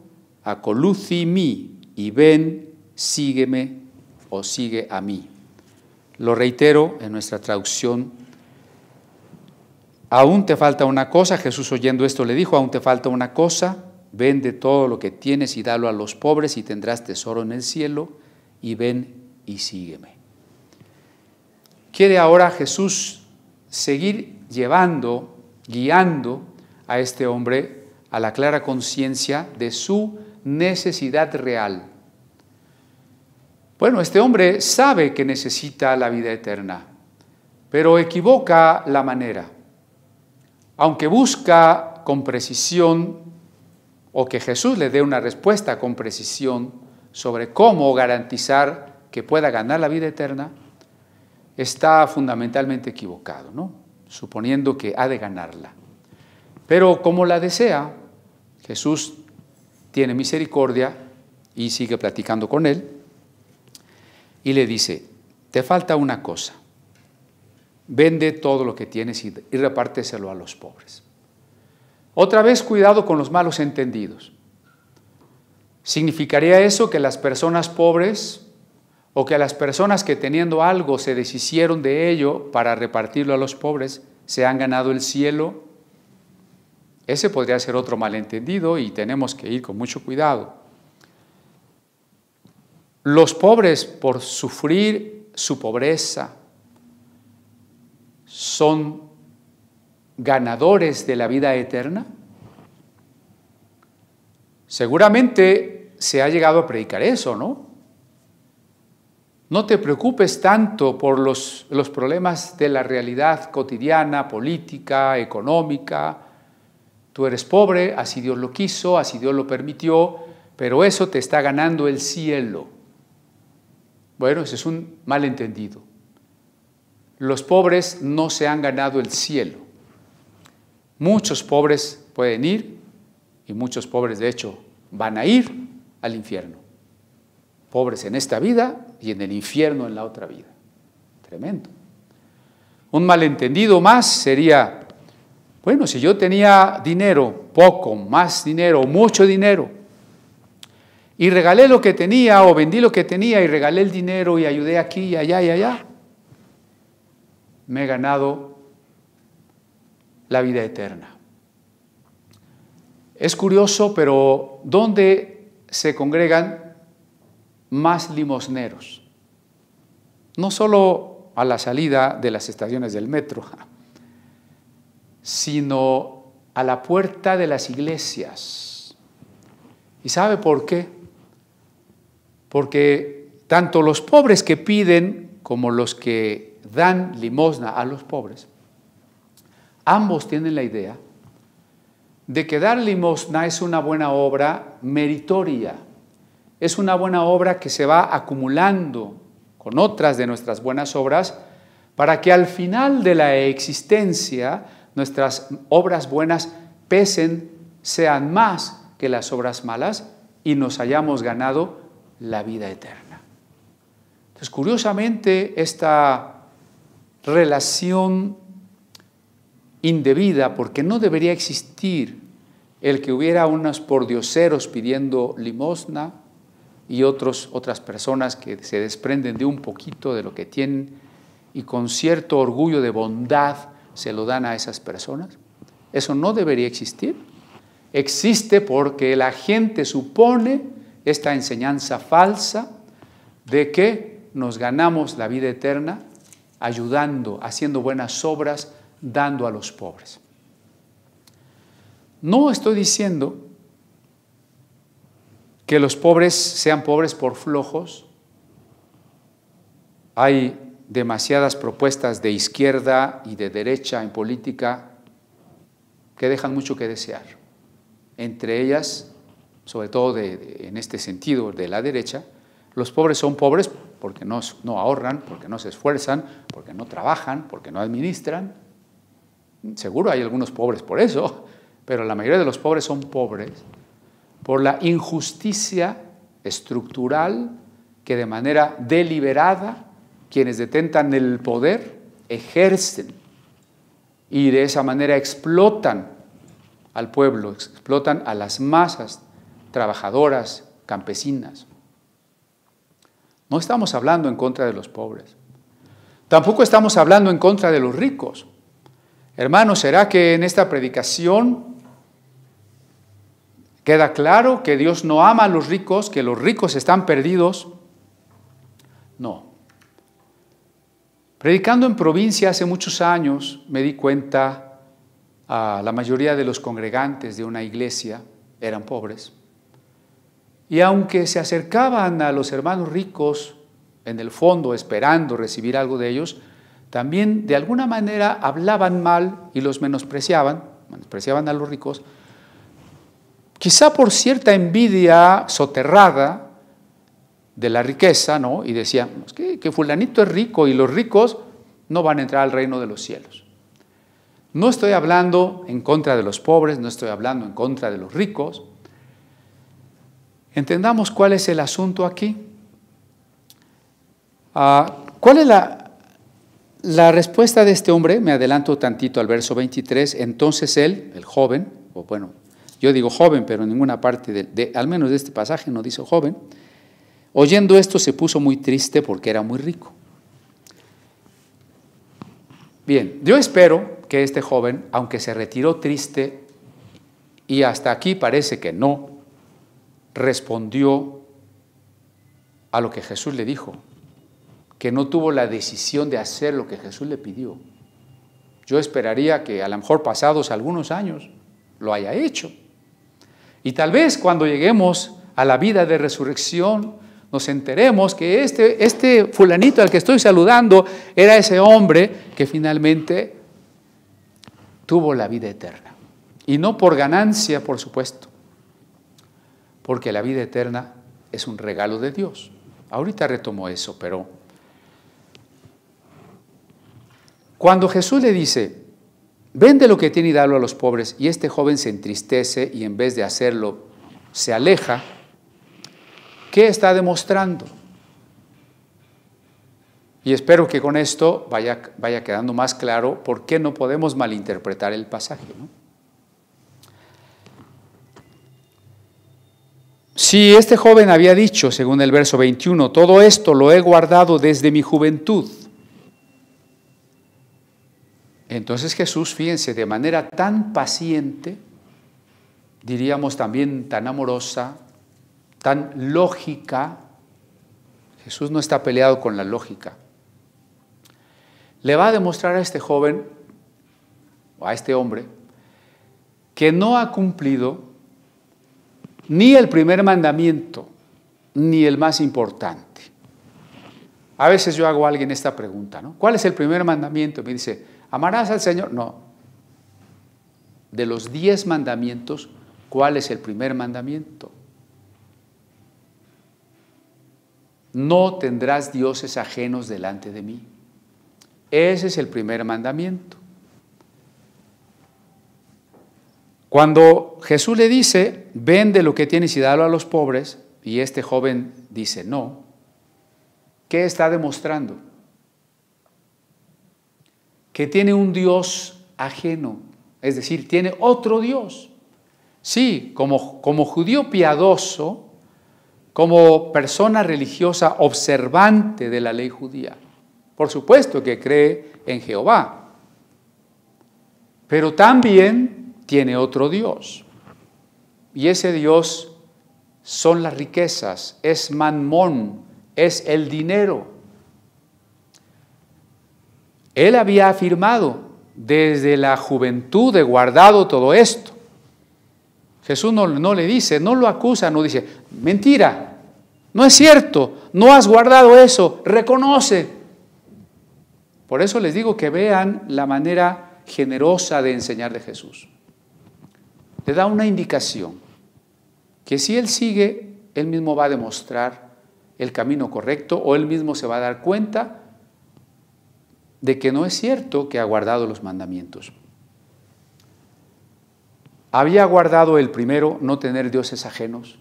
acoluci mi y ven, sígueme o sigue a mí. Lo reitero en nuestra traducción. Aún te falta una cosa. Jesús, oyendo esto, le dijo: aún te falta una cosa. Vende todo lo que tienes y dalo a los pobres y tendrás tesoro en el cielo, y ven y sígueme. Quiere ahora Jesús seguir guiando a este hombre a la clara conciencia de su necesidad real. Bueno, este hombre sabe que necesita la vida eterna, pero equivoca la manera. Aunque busca con precisión, o que Jesús le dé una respuesta con precisión sobre cómo garantizar que pueda ganar la vida eterna, está fundamentalmente equivocado, ¿no? Suponiendo que ha de ganarla. Pero como la desea, Jesús tiene misericordia y sigue platicando con él y le dice: te falta una cosa, vende todo lo que tienes y repárteselo a los pobres. Otra vez, cuidado con los malos entendidos. ¿Significaría eso que las personas pobres o que las personas que teniendo algo se deshicieron de ello para repartirlo a los pobres se han ganado el cielo? Ese podría ser otro malentendido y tenemos que ir con mucho cuidado. Los pobres, por sufrir su pobreza, son ganadores de la vida eterna. Seguramente se ha llegado a predicar eso, ¿no? No te preocupes tanto por los problemas de la realidad cotidiana, política, económica. Tú eres pobre, así Dios lo quiso, así Dios lo permitió, pero eso te está ganando el cielo. Bueno, ese es un malentendido. Los pobres no se han ganado el cielo. Muchos pobres pueden ir y muchos pobres, de hecho, van a ir al infierno. Pobres en esta vida y en el infierno en la otra vida. Tremendo. Un malentendido más sería: bueno, si yo tenía dinero, poco, más dinero, mucho dinero, y regalé lo que tenía o vendí lo que tenía y regalé el dinero y ayudé aquí y allá, me he ganado la vida eterna. Es curioso, pero ¿dónde se congregan más limosneros? No solo a la salida de las estaciones del metro, sino a la puerta de las iglesias. ¿Y sabe por qué? Porque tanto los pobres que piden como los que dan limosna a los pobres, ambos tienen la idea de que dar limosna es una buena obra meritoria, es una buena obra que se va acumulando con otras de nuestras buenas obras para que al final de la existencia nuestras obras buenas pesen, sean más que las obras malas y nos hayamos ganado la vida eterna. Entonces, curiosamente, esta relación indebida, porque no debería existir el que hubiera unos pordioseros pidiendo limosna y otras personas que se desprenden de un poquito de lo que tienen y con cierto orgullo de bondad se lo dan a esas personas. Eso no debería existir. Existe porque la gente supone esta enseñanza falsa de que nos ganamos la vida eterna ayudando, haciendo buenas obras, dando a los pobres. No estoy diciendo que los pobres sean pobres por flojos. Hay demasiadas propuestas de izquierda y de derecha en política que dejan mucho que desear. Entre ellas, sobre todo en este sentido de la derecha, los pobres son pobres porque no ahorran, porque no se esfuerzan, porque no trabajan, porque no administran. Seguro hay algunos pobres por eso, pero la mayoría de los pobres son pobres por la injusticia estructural que de manera deliberada quienes detentan el poder ejercen y de esa manera explotan al pueblo, explotan a las masas trabajadoras, campesinas. No estamos hablando en contra de los pobres. Tampoco estamos hablando en contra de los ricos. Hermanos, ¿será que en esta predicación queda claro que Dios no ama a los ricos, que los ricos están perdidos? No. Predicando en provincia hace muchos años me di cuenta, la mayoría de los congregantes de una iglesia eran pobres. Y aunque se acercaban a los hermanos ricos, en el fondo esperando recibir algo de ellos, también de alguna manera hablaban mal y los menospreciaban a los ricos, quizá por cierta envidia soterrada de la riqueza, ¿no? Y decían que fulanito es rico y los ricos no van a entrar al reino de los cielos. No estoy hablando en contra de los pobres, no estoy hablando en contra de los ricos. Entendamos cuál es el asunto aquí. ¿Cuál es la respuesta de este hombre? Me adelanto tantito al verso 23. Entonces él, el joven, o bueno, yo digo joven, pero en ninguna parte, al menos de este pasaje no dice joven, oyendo esto se puso muy triste porque era muy rico. Bien, yo espero que este joven, aunque se retiró triste y hasta aquí parece que no, respondió a lo que Jesús le dijo, que no tuvo la decisión de hacer lo que Jesús le pidió. Yo esperaría que a lo mejor pasados algunos años lo haya hecho. Y tal vez cuando lleguemos a la vida de resurrección nos enteremos que este fulanito al que estoy saludando era ese hombre que finalmente tuvo la vida eterna. Y no por ganancia, por supuesto, porque la vida eterna es un regalo de Dios. Ahorita retomo eso, pero cuando Jesús le dice, vende lo que tiene y dalo a los pobres, y este joven se entristece y en vez de hacerlo se aleja, ¿qué está demostrando? Y espero que con esto vaya quedando más claro por qué no podemos malinterpretar el pasaje, ¿no? Si este joven había dicho, según el verso 21, todo esto lo he guardado desde mi juventud, entonces Jesús, fíjense, de manera tan paciente, diríamos también tan amorosa, tan lógica, Jesús no está peleado con la lógica, le va a demostrar a este joven, o a este hombre, que no ha cumplido ni el primer mandamiento, ni el más importante. A veces yo hago a alguien esta pregunta, ¿no? ¿Cuál es el primer mandamiento? Me dice, ¿amarás al Señor? No. De los 10 mandamientos, ¿cuál es el primer mandamiento? No tendrás dioses ajenos delante de mí. Ese es el primer mandamiento. Cuando Jesús le dice, vende lo que tienes y dalo a los pobres, y este joven dice no, ¿qué está demostrando? Que tiene un Dios ajeno, es decir, tiene otro Dios. Sí, como judío piadoso, como persona religiosa observante de la ley judía, Por supuesto que cree en Jehová, pero también tiene otro Dios. Y ese Dios son las riquezas, es Mamón, es el dinero. Él había afirmado desde la juventud, he guardado todo esto. Jesús no le dice, no lo acusa, no dice, mentira, no es cierto, no has guardado eso, reconoce. Por eso les digo que vean la manera generosa de enseñar de Jesús. Le da una indicación, que si él sigue, él mismo va a demostrar el camino correcto o él mismo se va a dar cuenta de que no es cierto que ha guardado los mandamientos. ¿Había guardado el primero no tener dioses ajenos?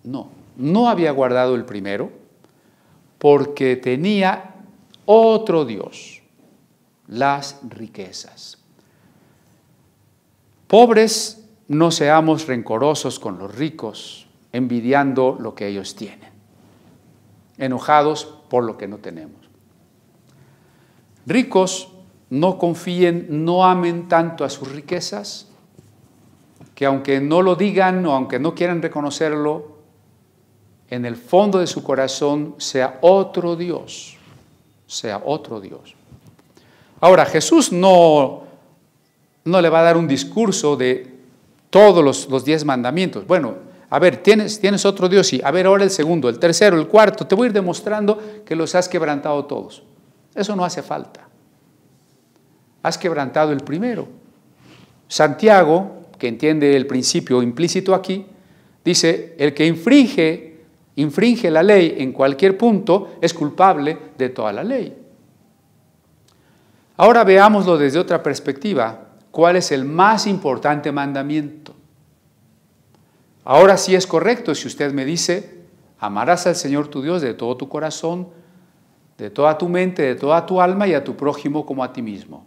No había guardado el primero porque tenía otro Dios, las riquezas. Pobres, no seamos rencorosos con los ricos, envidiando lo que ellos tienen, enojados por lo que no tenemos. Ricos, no confíen, no amen tanto a sus riquezas, que aunque no lo digan o aunque no quieran reconocerlo, en el fondo de su corazón sea otro Dios, sea otro Dios. Ahora, Jesús no le va a dar un discurso de todos los 10 mandamientos. Bueno, a ver, ¿tienes otro Dios? Sí. A ver, ahora el segundo, el tercero, el cuarto. Te voy a ir demostrando que los has quebrantado todos. Eso no hace falta. Has quebrantado el primero. Santiago, que entiende el principio implícito aquí, dice, el que infringe la ley en cualquier punto es culpable de toda la ley. Ahora veámoslo desde otra perspectiva. ¿Cuál es el más importante mandamiento? Ahora sí es correcto si usted me dice, amarás al Señor tu Dios de todo tu corazón, de toda tu mente, de toda tu alma y a tu prójimo como a ti mismo.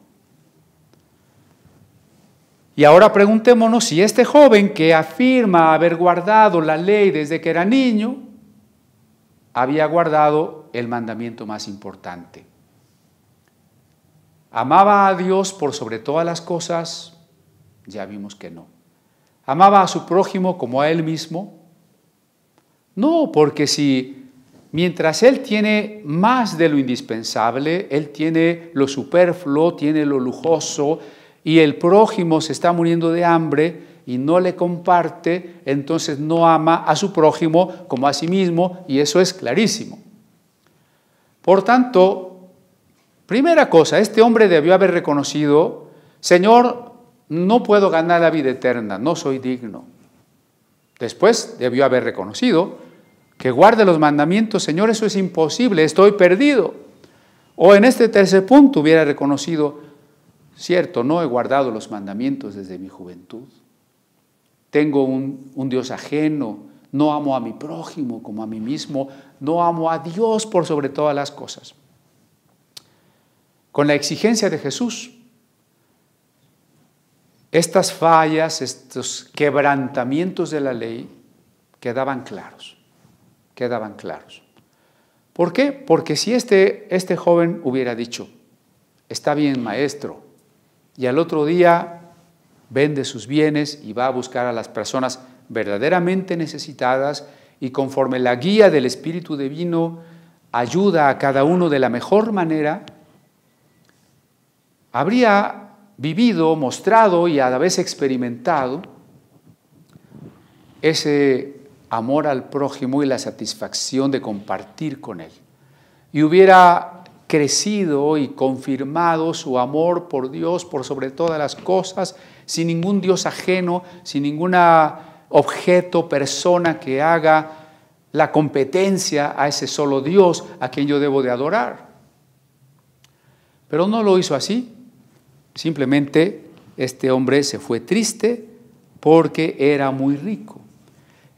Y ahora preguntémonos si este joven que afirma haber guardado la ley desde que era niño, había guardado el mandamiento más importante. ¿Amaba a Dios por sobre todas las cosas? Ya vimos que no. ¿Amaba a su prójimo como a él mismo? No, porque si mientras él tiene más de lo indispensable, él tiene lo superfluo, tiene lo lujoso, y el prójimo se está muriendo de hambre y no le comparte, entonces no ama a su prójimo como a sí mismo, y eso es clarísimo. Por tanto, primera cosa, este hombre debió haber reconocido, Señor, no puedo ganar la vida eterna, no soy digno. Después debió haber reconocido que guarde los mandamientos, Señor, eso es imposible, estoy perdido. O en este tercer punto hubiera reconocido, cierto, no he guardado los mandamientos desde mi juventud. Tengo un Dios ajeno, no amo a mi prójimo como a mí mismo, no amo a Dios por sobre todas las cosas. Con la exigencia de Jesús, estas fallas, estos quebrantamientos de la ley quedaban claros. ¿Por qué? Porque si este joven hubiera dicho, está bien, maestro, y al otro día vende sus bienes y va a buscar a las personas verdaderamente necesitadas y conforme la guía del Espíritu Divino ayuda a cada uno de la mejor manera, habría vivido, mostrado y a la vez experimentado ese amor al prójimo y la satisfacción de compartir con él. Y hubiera crecido y confirmado su amor por Dios por sobre todas las cosas, sin ningún Dios ajeno, sin ningún objeto, persona que haga la competencia a ese solo Dios a quien yo debo de adorar. Pero no lo hizo así. Simplemente este hombre se fue triste porque era muy rico.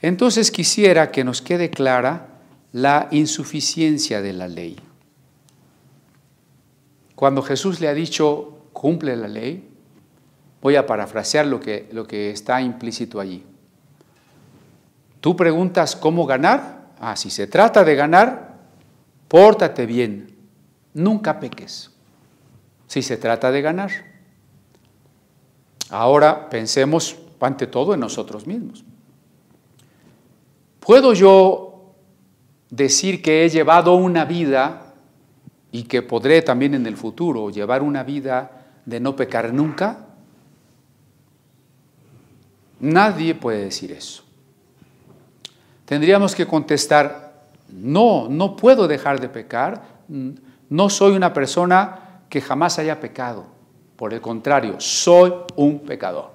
Entonces quisiera que nos quede clara la insuficiencia de la ley. Cuando Jesús le ha dicho, cumple la ley, voy a parafrasear lo que está implícito allí. Tú preguntas cómo ganar. Si se trata de ganar, pórtate bien, nunca peques, si se trata de ganar. Ahora pensemos ante todo en nosotros mismos. ¿Puedo yo decir que he llevado una vida y que podré también en el futuro llevar una vida de no pecar nunca? Nadie puede decir eso. Tendríamos que contestar, no, no puedo dejar de pecar, no soy una persona que jamás haya pecado, por el contrario, soy un pecador.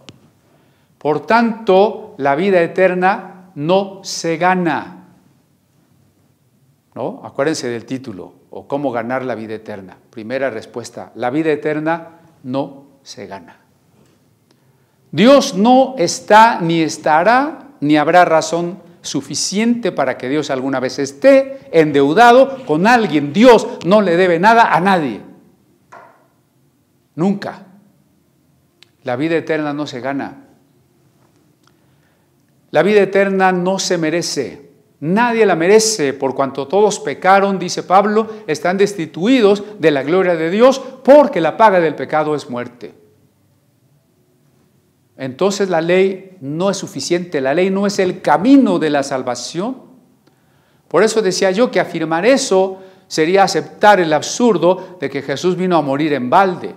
Por tanto, la vida eterna no se gana. ¿No? Acuérdense del título, o cómo ganar la vida eterna. Primera respuesta, la vida eterna no se gana. Dios no está, ni estará, ni habrá razón suficiente para que Dios alguna vez esté endeudado con alguien. Dios no le debe nada a nadie. Nunca. La vida eterna no se gana. La vida eterna no se merece. Nadie la merece, por cuanto todos pecaron, dice Pablo, están destituidos de la gloria de Dios, porque la paga del pecado es muerte. Entonces la ley no es suficiente, la ley no es el camino de la salvación. Por eso decía yo que afirmar eso sería aceptar el absurdo de que Jesús vino a morir en balde,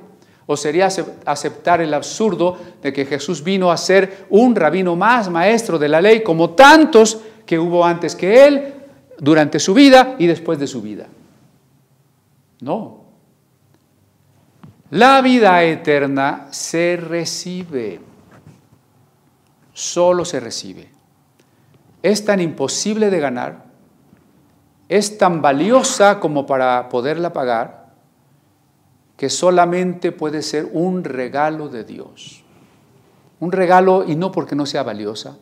o sería aceptar el absurdo de que Jesús vino a ser un rabino más, maestro de la ley, como tantos que hubo antes que él, durante su vida y después de su vida. No. La vida eterna se recibe. Solo se recibe. Es tan imposible de ganar, es tan valiosa como para poderla pagar, que solamente puede ser un regalo de Dios. Un regalo, y no porque no sea valiosa,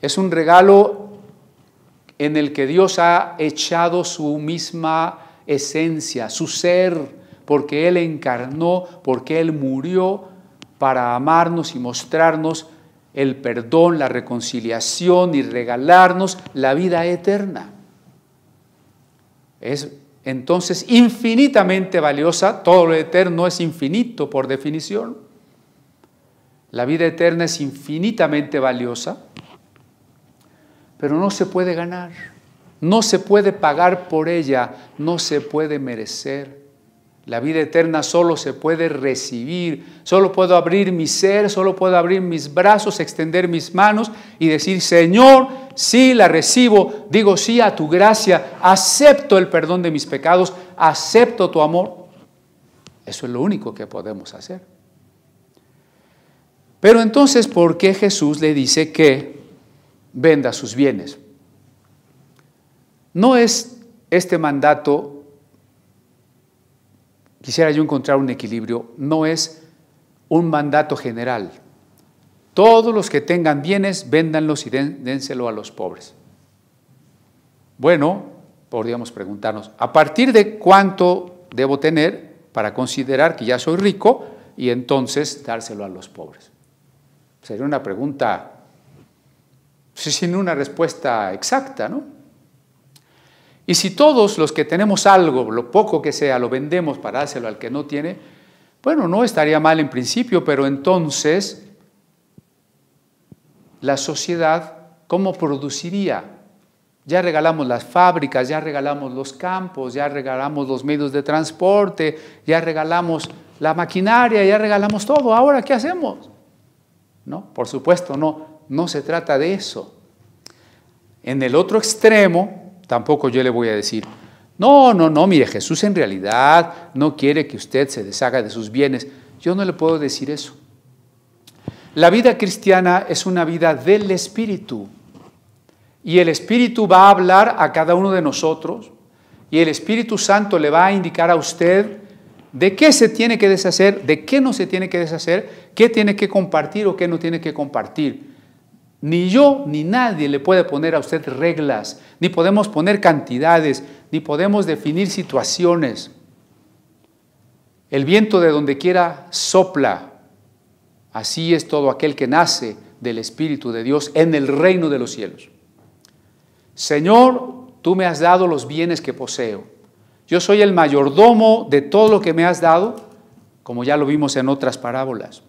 es un regalo en el que Dios ha echado su misma esencia, su ser, porque Él encarnó, porque Él murió para amarnos y mostrarnos el perdón, la reconciliación y regalarnos la vida eterna. Es entonces infinitamente valiosa. Todo lo eterno es infinito por definición. La vida eterna es infinitamente valiosa, pero no se puede ganar, no se puede pagar por ella, no se puede merecer. La vida eterna solo se puede recibir. Solo puedo abrir mi ser, solo puedo abrir mis brazos, extender mis manos y decir, Señor, sí la recibo, digo sí a tu gracia, acepto el perdón de mis pecados, acepto tu amor. Eso es lo único que podemos hacer. Pero entonces, ¿por qué Jesús le dice que venda sus bienes? No es este mandato. Quisiera yo encontrar un equilibrio, no es un mandato general. Todos los que tengan bienes, véndanlos y dénselo a los pobres. Bueno, podríamos preguntarnos, ¿a partir de cuánto debo tener para considerar que ya soy rico y entonces dárselo a los pobres? Sería una pregunta sin una respuesta exacta, ¿no? Y si todos los que tenemos algo, lo poco que sea, lo vendemos para dárselo al que no tiene, bueno, no estaría mal en principio, pero entonces la sociedad, ¿cómo produciría? Ya regalamos las fábricas, ya regalamos los campos, ya regalamos los medios de transporte, ya regalamos la maquinaria, ya regalamos todo. Ahora, ¿qué hacemos? No, por supuesto, no se trata de eso. En el otro extremo, tampoco yo le voy a decir, no, mire, Jesús en realidad no quiere que usted se deshaga de sus bienes. Yo no le puedo decir eso. La vida cristiana es una vida del Espíritu. Y el Espíritu va a hablar a cada uno de nosotros. Y el Espíritu Santo le va a indicar a usted de qué se tiene que deshacer, de qué no se tiene que deshacer, qué tiene que compartir o qué no tiene que compartir. Ni yo ni nadie le puede poner a usted reglas, ni podemos poner cantidades, ni podemos definir situaciones. El viento de donde quiera sopla. Así es todo aquel que nace del Espíritu de Dios en el reino de los cielos. Señor, tú me has dado los bienes que poseo. Yo soy el mayordomo de todo lo que me has dado, como ya lo vimos en otras parábolas.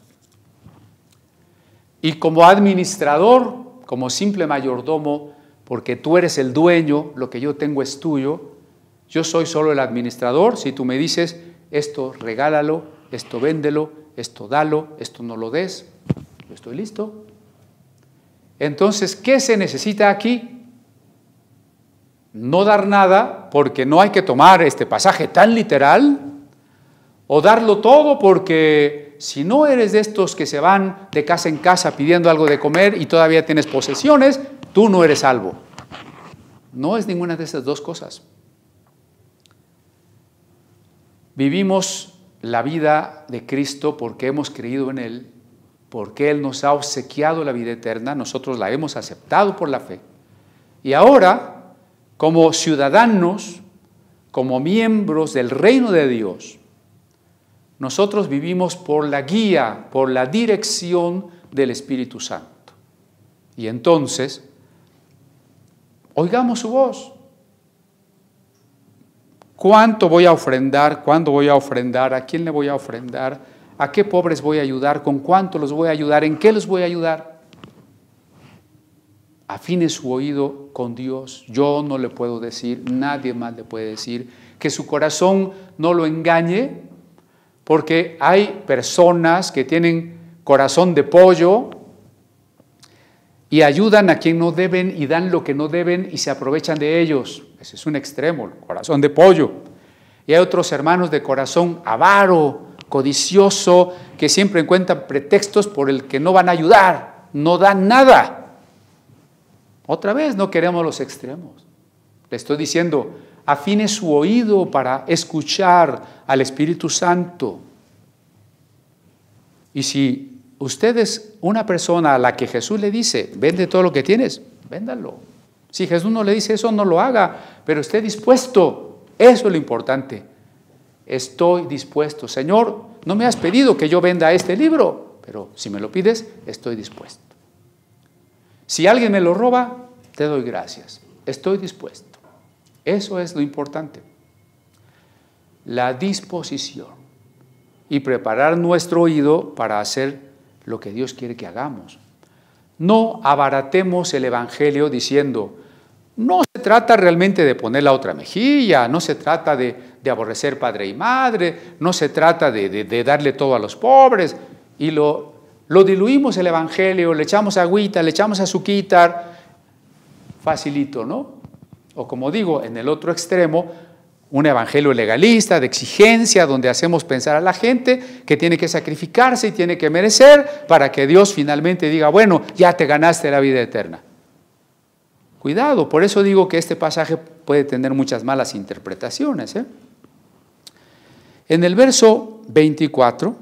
Y como administrador, como simple mayordomo, porque tú eres el dueño, lo que yo tengo es tuyo, yo soy solo el administrador. Si tú me dices, esto regálalo, esto véndelo, esto dalo, esto no lo des, yo estoy listo. Entonces, ¿qué se necesita aquí? No dar nada, porque no hay que tomar este pasaje tan literal, o darlo todo porque si no eres de estos que se van de casa en casa pidiendo algo de comer y todavía tienes posesiones, tú no eres salvo. No es ninguna de esas dos cosas. Vivimos la vida de Cristo porque hemos creído en Él, porque Él nos ha obsequiado la vida eterna, nosotros la hemos aceptado por la fe. Y ahora, como ciudadanos, como miembros del reino de Dios, nosotros vivimos por la guía, por la dirección del Espíritu Santo. Y entonces, oigamos su voz. ¿Cuánto voy a ofrendar? ¿Cuándo voy a ofrendar? ¿A quién le voy a ofrendar? ¿A qué pobres voy a ayudar? ¿Con cuánto los voy a ayudar? ¿En qué los voy a ayudar? Afine su oído con Dios. Yo no le puedo decir, nadie más le puede decir, que su corazón no lo engañe, porque hay personas que tienen corazón de pollo y ayudan a quien no deben y dan lo que no deben y se aprovechan de ellos. Ese es un extremo, el corazón de pollo. Y hay otros hermanos de corazón avaro, codicioso, que siempre encuentran pretextos por el que no van a ayudar, no dan nada. Otra vez, no queremos los extremos. Le estoy diciendo, afine su oído para escuchar al Espíritu Santo. Y si usted es una persona a la que Jesús le dice, vende todo lo que tienes, véndalo. Si Jesús no le dice eso, no lo haga, pero esté dispuesto. Eso es lo importante. Estoy dispuesto. Señor, no me has pedido que yo venda este libro, pero si me lo pides, estoy dispuesto. Si alguien me lo roba, te doy gracias. Estoy dispuesto. Eso es lo importante. La disposición y preparar nuestro oído para hacer lo que Dios quiere que hagamos. No abaratemos el Evangelio diciendo, no se trata realmente de poner la otra mejilla, no se trata de aborrecer padre y madre, no se trata de darle todo a los pobres, y lo diluimos el Evangelio, le echamos agüita, le echamos azuquita, facilito, ¿no? O como digo, en el otro extremo, un evangelio legalista, de exigencia, donde hacemos pensar a la gente que tiene que sacrificarse y tiene que merecer para que Dios finalmente diga, bueno, ya te ganaste la vida eterna. Cuidado, por eso digo que este pasaje puede tener muchas malas interpretaciones. En el verso 24,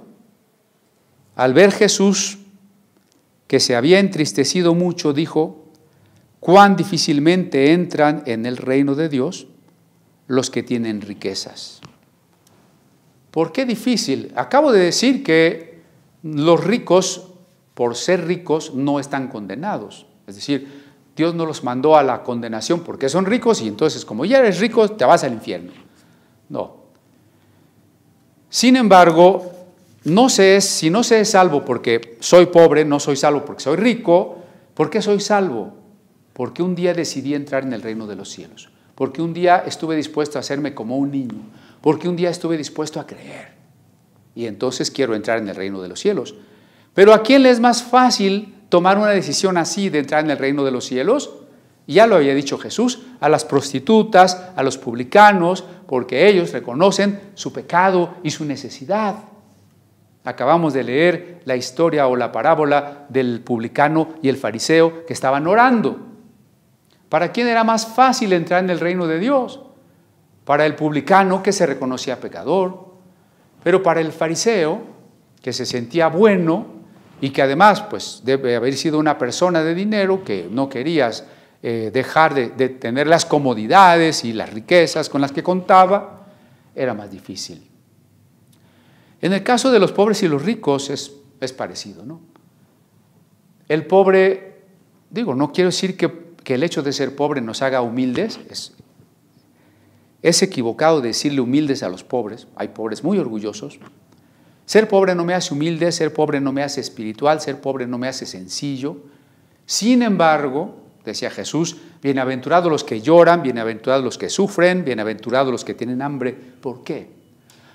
al ver Jesús que se había entristecido mucho, dijo, cuán difícilmente entran en el reino de Dios los que tienen riquezas. ¿Por qué difícil? Acabo de decir que los ricos, por ser ricos, no están condenados. Es decir, Dios no los mandó a la condenación porque son ricos y entonces como ya eres rico te vas al infierno. No. Sin embargo, si no se es salvo porque soy pobre, no soy salvo porque soy rico, ¿por qué soy salvo? Porque un día decidí entrar en el reino de los cielos, porque un día estuve dispuesto a hacerme como un niño, porque un día estuve dispuesto a creer, y entonces quiero entrar en el reino de los cielos. Pero ¿a quién le es más fácil tomar una decisión así de entrar en el reino de los cielos? Ya lo había dicho Jesús, a las prostitutas, a los publicanos, porque ellos reconocen su pecado y su necesidad. Acabamos de leer la historia o la parábola del publicano y el fariseo que estaban orando. ¿Para quién era más fácil entrar en el reino de Dios? Para el publicano, que se reconocía pecador, pero para el fariseo, que se sentía bueno y que además pues, debe haber sido una persona de dinero, que no querías dejar de tener las comodidades y las riquezas con las que contaba, era más difícil. En el caso de los pobres y los ricos es parecido, ¿no? El pobre, no quiero decir que el hecho de ser pobre nos haga humildes, Es equivocado decirle humildes a los pobres. Hay pobres muy orgullosos. Ser pobre no me hace humilde, ser pobre no me hace espiritual, ser pobre no me hace sencillo. Sin embargo, decía Jesús, bienaventurados los que lloran, bienaventurados los que sufren, bienaventurados los que tienen hambre. ¿Por qué?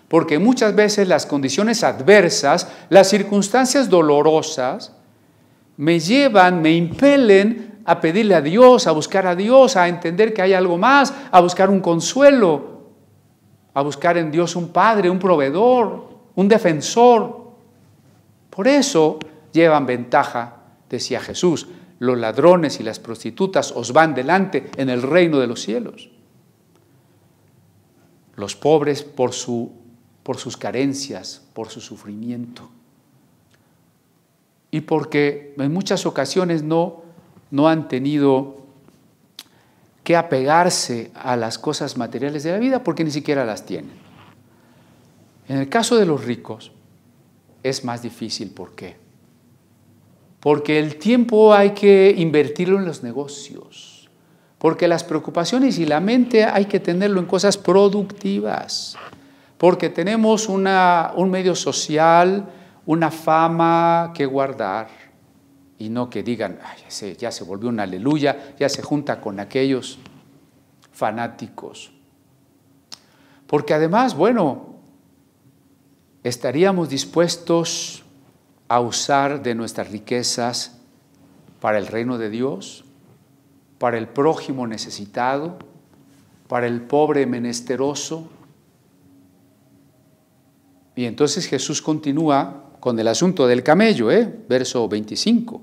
Porque muchas veces las condiciones adversas, las circunstancias dolorosas, me llevan, me impelen a pedirle a Dios, a buscar a Dios, a entender que hay algo más, a buscar un consuelo, a buscar en Dios un Padre, un proveedor, un defensor. Por eso llevan ventaja, decía Jesús, los ladrones y las prostitutas os van delante en el reino de los cielos. Los pobres por sus carencias, por su sufrimiento. Y porque en muchas ocasiones no han tenido que apegarse a las cosas materiales de la vida porque ni siquiera las tienen. En el caso de los ricos es más difícil. ¿Por qué? Porque el tiempo hay que invertirlo en los negocios, porque las preocupaciones y la mente hay que tenerlo en cosas productivas, porque tenemos un medio social, una fama que guardar, y no que digan, ay, ya se volvió un aleluya, ya se junta con aquellos fanáticos. Porque además, bueno, estaríamos dispuestos a usar de nuestras riquezas para el reino de Dios, para el prójimo necesitado, para el pobre menesteroso. Y entonces Jesús continúa con el asunto del camello, verso 25.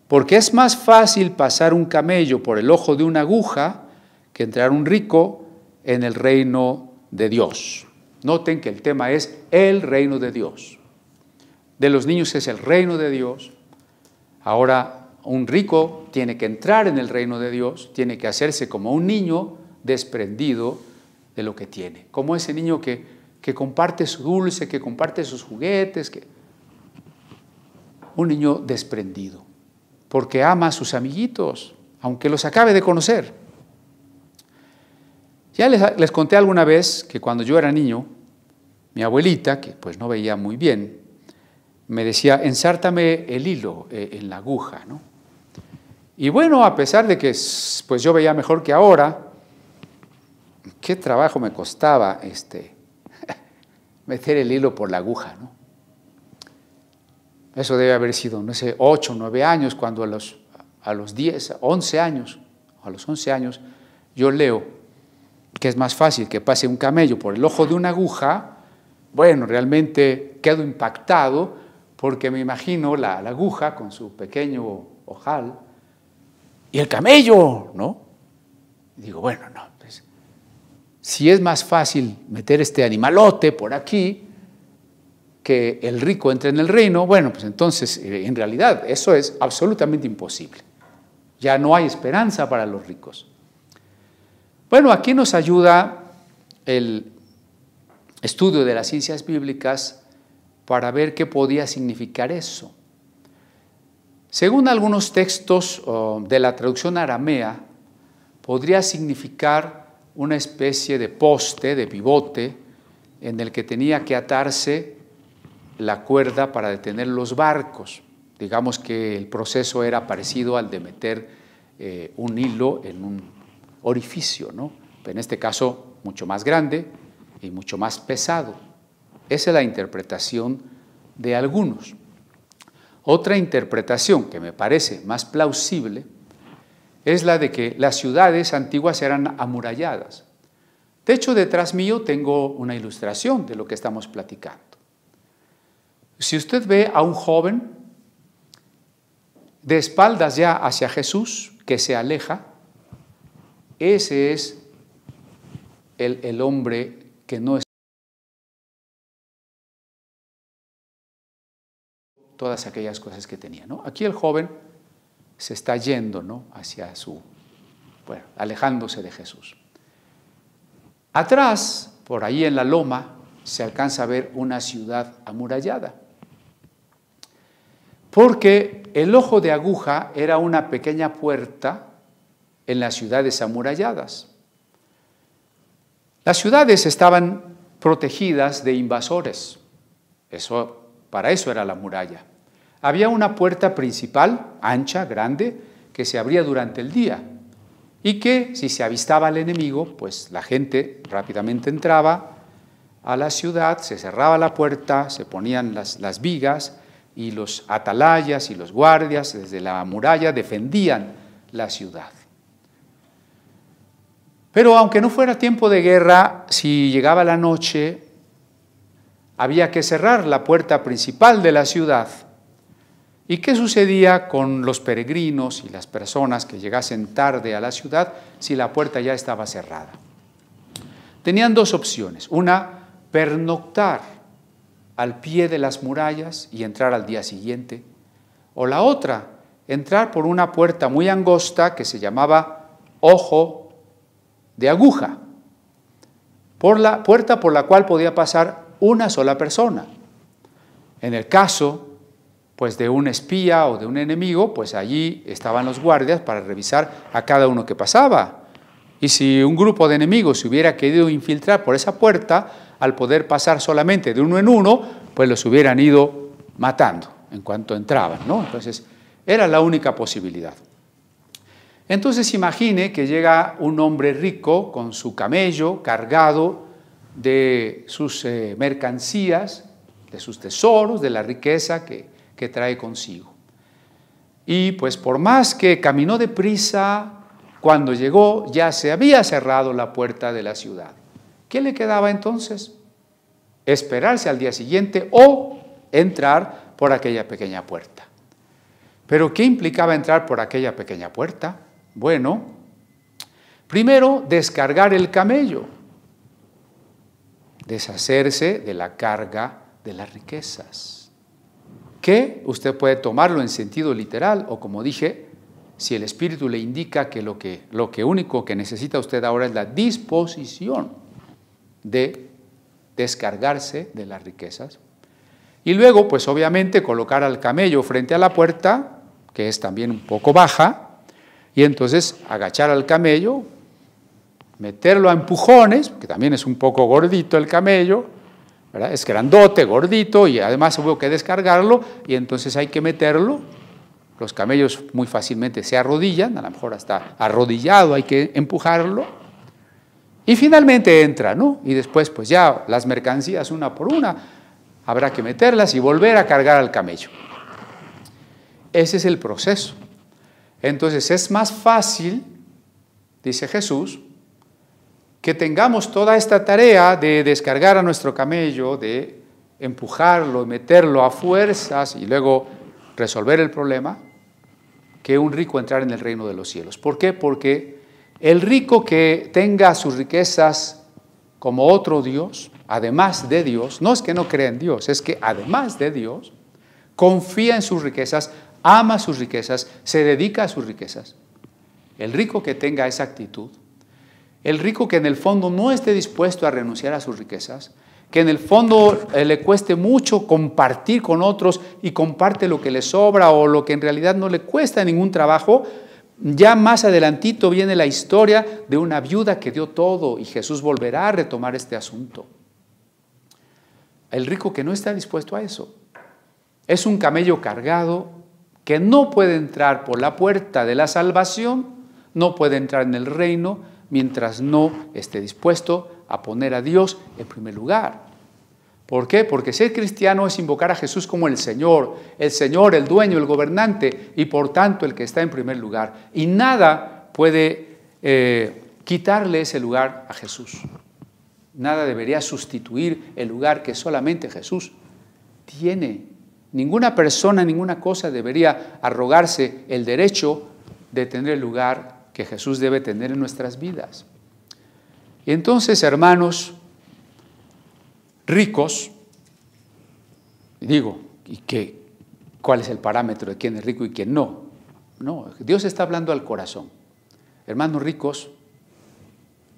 Porque es más fácil pasar un camello por el ojo de una aguja que entrar un rico en el reino de Dios. Noten que el tema es el reino de Dios. De los niños es el reino de Dios. Ahora un rico tiene que entrar en el reino de Dios, tiene que hacerse como un niño desprendido de lo que tiene, como ese niño que comparte su dulce, que comparte sus juguetes, un niño desprendido, porque ama a sus amiguitos, aunque los acabe de conocer. Ya les conté alguna vez que cuando yo era niño, mi abuelita, que pues no veía muy bien, me decía, ensártame el hilo en la aguja, ¿no? Y bueno, a pesar de que pues yo veía mejor que ahora, qué trabajo me costaba meter el hilo por la aguja, ¿no? Eso debe haber sido, no sé, 8 o 9 años, cuando a los 10, 11 años, a los 11 años, yo leo que es más fácil que pase un camello por el ojo de una aguja. Bueno, realmente quedo impactado porque me imagino la aguja con su pequeño ojal y el camello, ¿no? Y digo, bueno, no, pues, si es más fácil meter este animalote por aquí que el rico entre en el reino, bueno, pues entonces en realidad eso es absolutamente imposible. Ya no hay esperanza para los ricos. Bueno, aquí nos ayuda el estudio de las ciencias bíblicas para ver qué podía significar eso. Según algunos textos de la traducción aramea, podría significar una especie de poste, de pivote, en el que tenía que atarse la cuerda para detener los barcos. Digamos que el proceso era parecido al de meter un hilo en un orificio, ¿no? En este caso, mucho más grande y mucho más pesado. Esa es la interpretación de algunos. Otra interpretación que me parece más plausible es la de que las ciudades antiguas eran amuralladas. De hecho, detrás mío tengo una ilustración de lo que estamos platicando. Si usted ve a un joven de espaldas ya hacia Jesús, que se aleja, ese es el hombre que no es todas aquellas cosas que tenía, ¿no? Aquí el joven se está yendo, ¿no?, hacia alejándose de Jesús. Atrás, por ahí en la loma, se alcanza a ver una ciudad amurallada, porque el ojo de aguja era una pequeña puerta en las ciudades amuralladas. Las ciudades estaban protegidas de invasores. Para eso era la muralla. Había una puerta principal, ancha, grande, que se abría durante el día y que, si se avistaba al enemigo, pues la gente rápidamente entraba a la ciudad, se cerraba la puerta, se ponían las vigas y los atalayas y los guardias desde la muralla defendían la ciudad. Pero aunque no fuera tiempo de guerra, si llegaba la noche, había que cerrar la puerta principal de la ciudad. ¿Y qué sucedía con los peregrinos y las personas que llegasen tarde a la ciudad si la puerta ya estaba cerrada? Tenían dos opciones. Una, pernoctar al pie de las murallas y entrar al día siguiente. O la otra, entrar por una puerta muy angosta que se llamaba Ojo de Aguja, por la puerta por la cual podía pasar una sola persona. En el caso, pues, de un espía o de un enemigo, pues allí estaban los guardias para revisar a cada uno que pasaba. Y si un grupo de enemigos se hubiera querido infiltrar por esa puerta, al poder pasar solamente de uno en uno, pues los hubieran ido matando en cuanto entraban, ¿no? Entonces, era la única posibilidad. Entonces, imagine que llega un hombre rico con su camello cargado de sus mercancías, de sus tesoros, de la riqueza que trae consigo. Y pues por más que caminó deprisa, cuando llegó ya se había cerrado la puerta de la ciudad. ¿Qué le quedaba entonces? Esperarse al día siguiente o entrar por aquella pequeña puerta. ¿Pero qué implicaba entrar por aquella pequeña puerta? Bueno, primero descargar el camello, deshacerse de la carga de las riquezas, que usted puede tomarlo en sentido literal o, como dije, si el Espíritu le indica que lo único que necesita usted ahora es la disposición de descargarse de las riquezas. Y luego, pues obviamente, colocar al camello frente a la puerta, que es también un poco baja, y entonces agachar al camello, meterlo a empujones, que también es un poco gordito el camello, ¿verdad? Es grandote, gordito, y además hubo que descargarlo, y entonces hay que meterlo. Los camellos muy fácilmente se arrodillan, a lo mejor hasta arrodillado hay que empujarlo, y finalmente entra, ¿no? Y después, pues ya las mercancías una por una, habrá que meterlas y volver a cargar al camello. Ese es el proceso. Entonces es más fácil, dice Jesús, que tengamos toda esta tarea de descargar a nuestro camello, de empujarlo, meterlo a fuerzas y luego resolver el problema, que un rico entrar en el reino de los cielos. ¿Por qué? Porque el rico que tenga sus riquezas como otro Dios, además de Dios, no es que no crea en Dios, es que además de Dios, confía en sus riquezas, ama sus riquezas, se dedica a sus riquezas. El rico que tenga esa actitud, el rico que en el fondo no esté dispuesto a renunciar a sus riquezas, que en el fondo le cueste mucho compartir con otros y comparte lo que le sobra o lo que en realidad no le cuesta ningún trabajo, ya más adelantito viene la historia de una viuda que dio todo y Jesús volverá a retomar este asunto. El rico que no está dispuesto a eso es un camello cargado que no puede entrar por la puerta de la salvación, no puede entrar en el reino mientras no esté dispuesto a poner a Dios en primer lugar. ¿Por qué? Porque ser cristiano es invocar a Jesús como el Señor, el dueño, el gobernante y por tanto el que está en primer lugar. Y nada puede quitarle ese lugar a Jesús. Nada debería sustituir el lugar que solamente Jesús tiene. Ninguna persona, ninguna cosa debería arrogarse el derecho de tener el lugar que Jesús debe tener en nuestras vidas. Y entonces, hermanos ricos, digo, ¿cuál es el parámetro de quién es rico y quién no? No, Dios está hablando al corazón. Hermanos ricos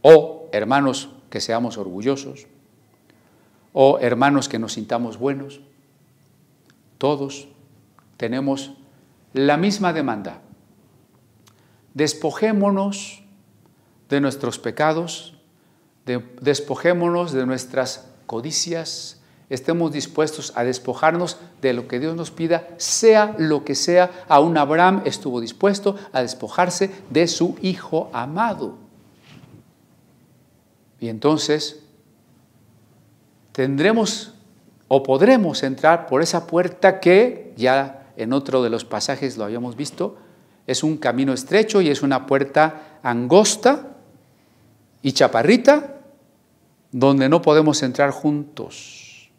o hermanos que seamos orgullosos o hermanos que nos sintamos buenos, todos tenemos la misma demanda. Despojémonos de nuestros pecados, Despojémonos de nuestras codicias, estemos dispuestos a despojarnos de lo que Dios nos pida, sea lo que sea. Aún Abraham estuvo dispuesto a despojarse de su hijo amado. Y entonces tendremos o podremos entrar por esa puerta que ya en otro de los pasajes lo habíamos visto, es un camino estrecho y es una puerta angosta y chaparrita, donde no podemos entrar juntos.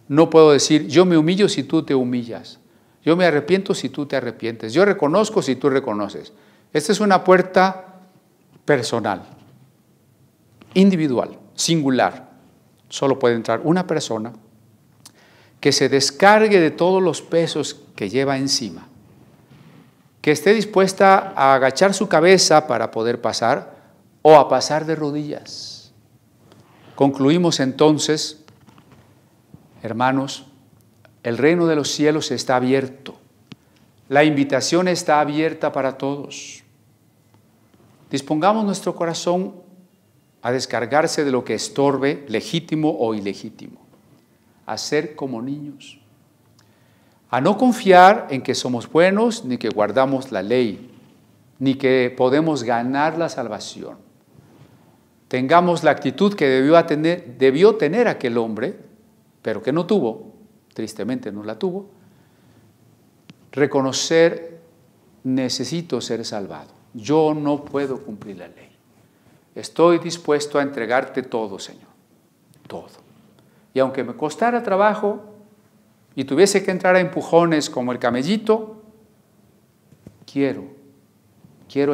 No puedo decir, yo me humillo si tú te humillas, yo me arrepiento si tú te arrepientes, yo reconozco si tú reconoces. Esta es una puerta personal, individual, singular. Solo puede entrar una persona que se descargue de todos los pesos que lleva encima, que esté dispuesta a agachar su cabeza para poder pasar o a pasar de rodillas. Concluimos entonces, hermanos, el reino de los cielos está abierto. La invitación está abierta para todos. Dispongamos nuestro corazón a descargarse de lo que estorbe, legítimo o ilegítimo, a ser como niños, a no confiar en que somos buenos, ni que guardamos la ley, ni que podemos ganar la salvación. Tengamos la actitud que debió tener aquel hombre, pero que no tuvo, tristemente no la tuvo. Reconocer, necesito ser salvado. Yo no puedo cumplir la ley. Estoy dispuesto a entregarte todo, Señor, todo. Y aunque me costara trabajo y tuviese que entrar a empujones como el camellito, quiero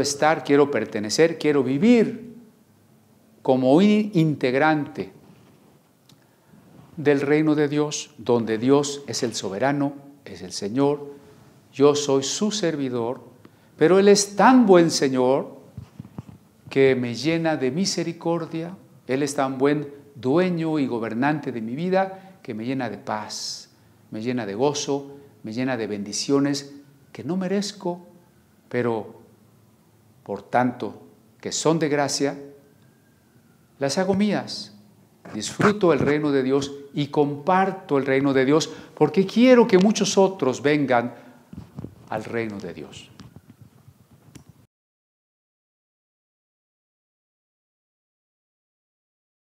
estar, quiero pertenecer, quiero vivir como un integrante del reino de Dios, donde Dios es el soberano, es el Señor, yo soy su servidor, pero Él es tan buen Señor que me llena de misericordia, Él es tan buen dueño y gobernante de mi vida que me llena de paz, me llena de gozo, me llena de bendiciones que no merezco, pero por tanto que son de gracia, las hago mías. Disfruto el reino de Dios y comparto el reino de Dios porque quiero que muchos otros vengan al reino de Dios.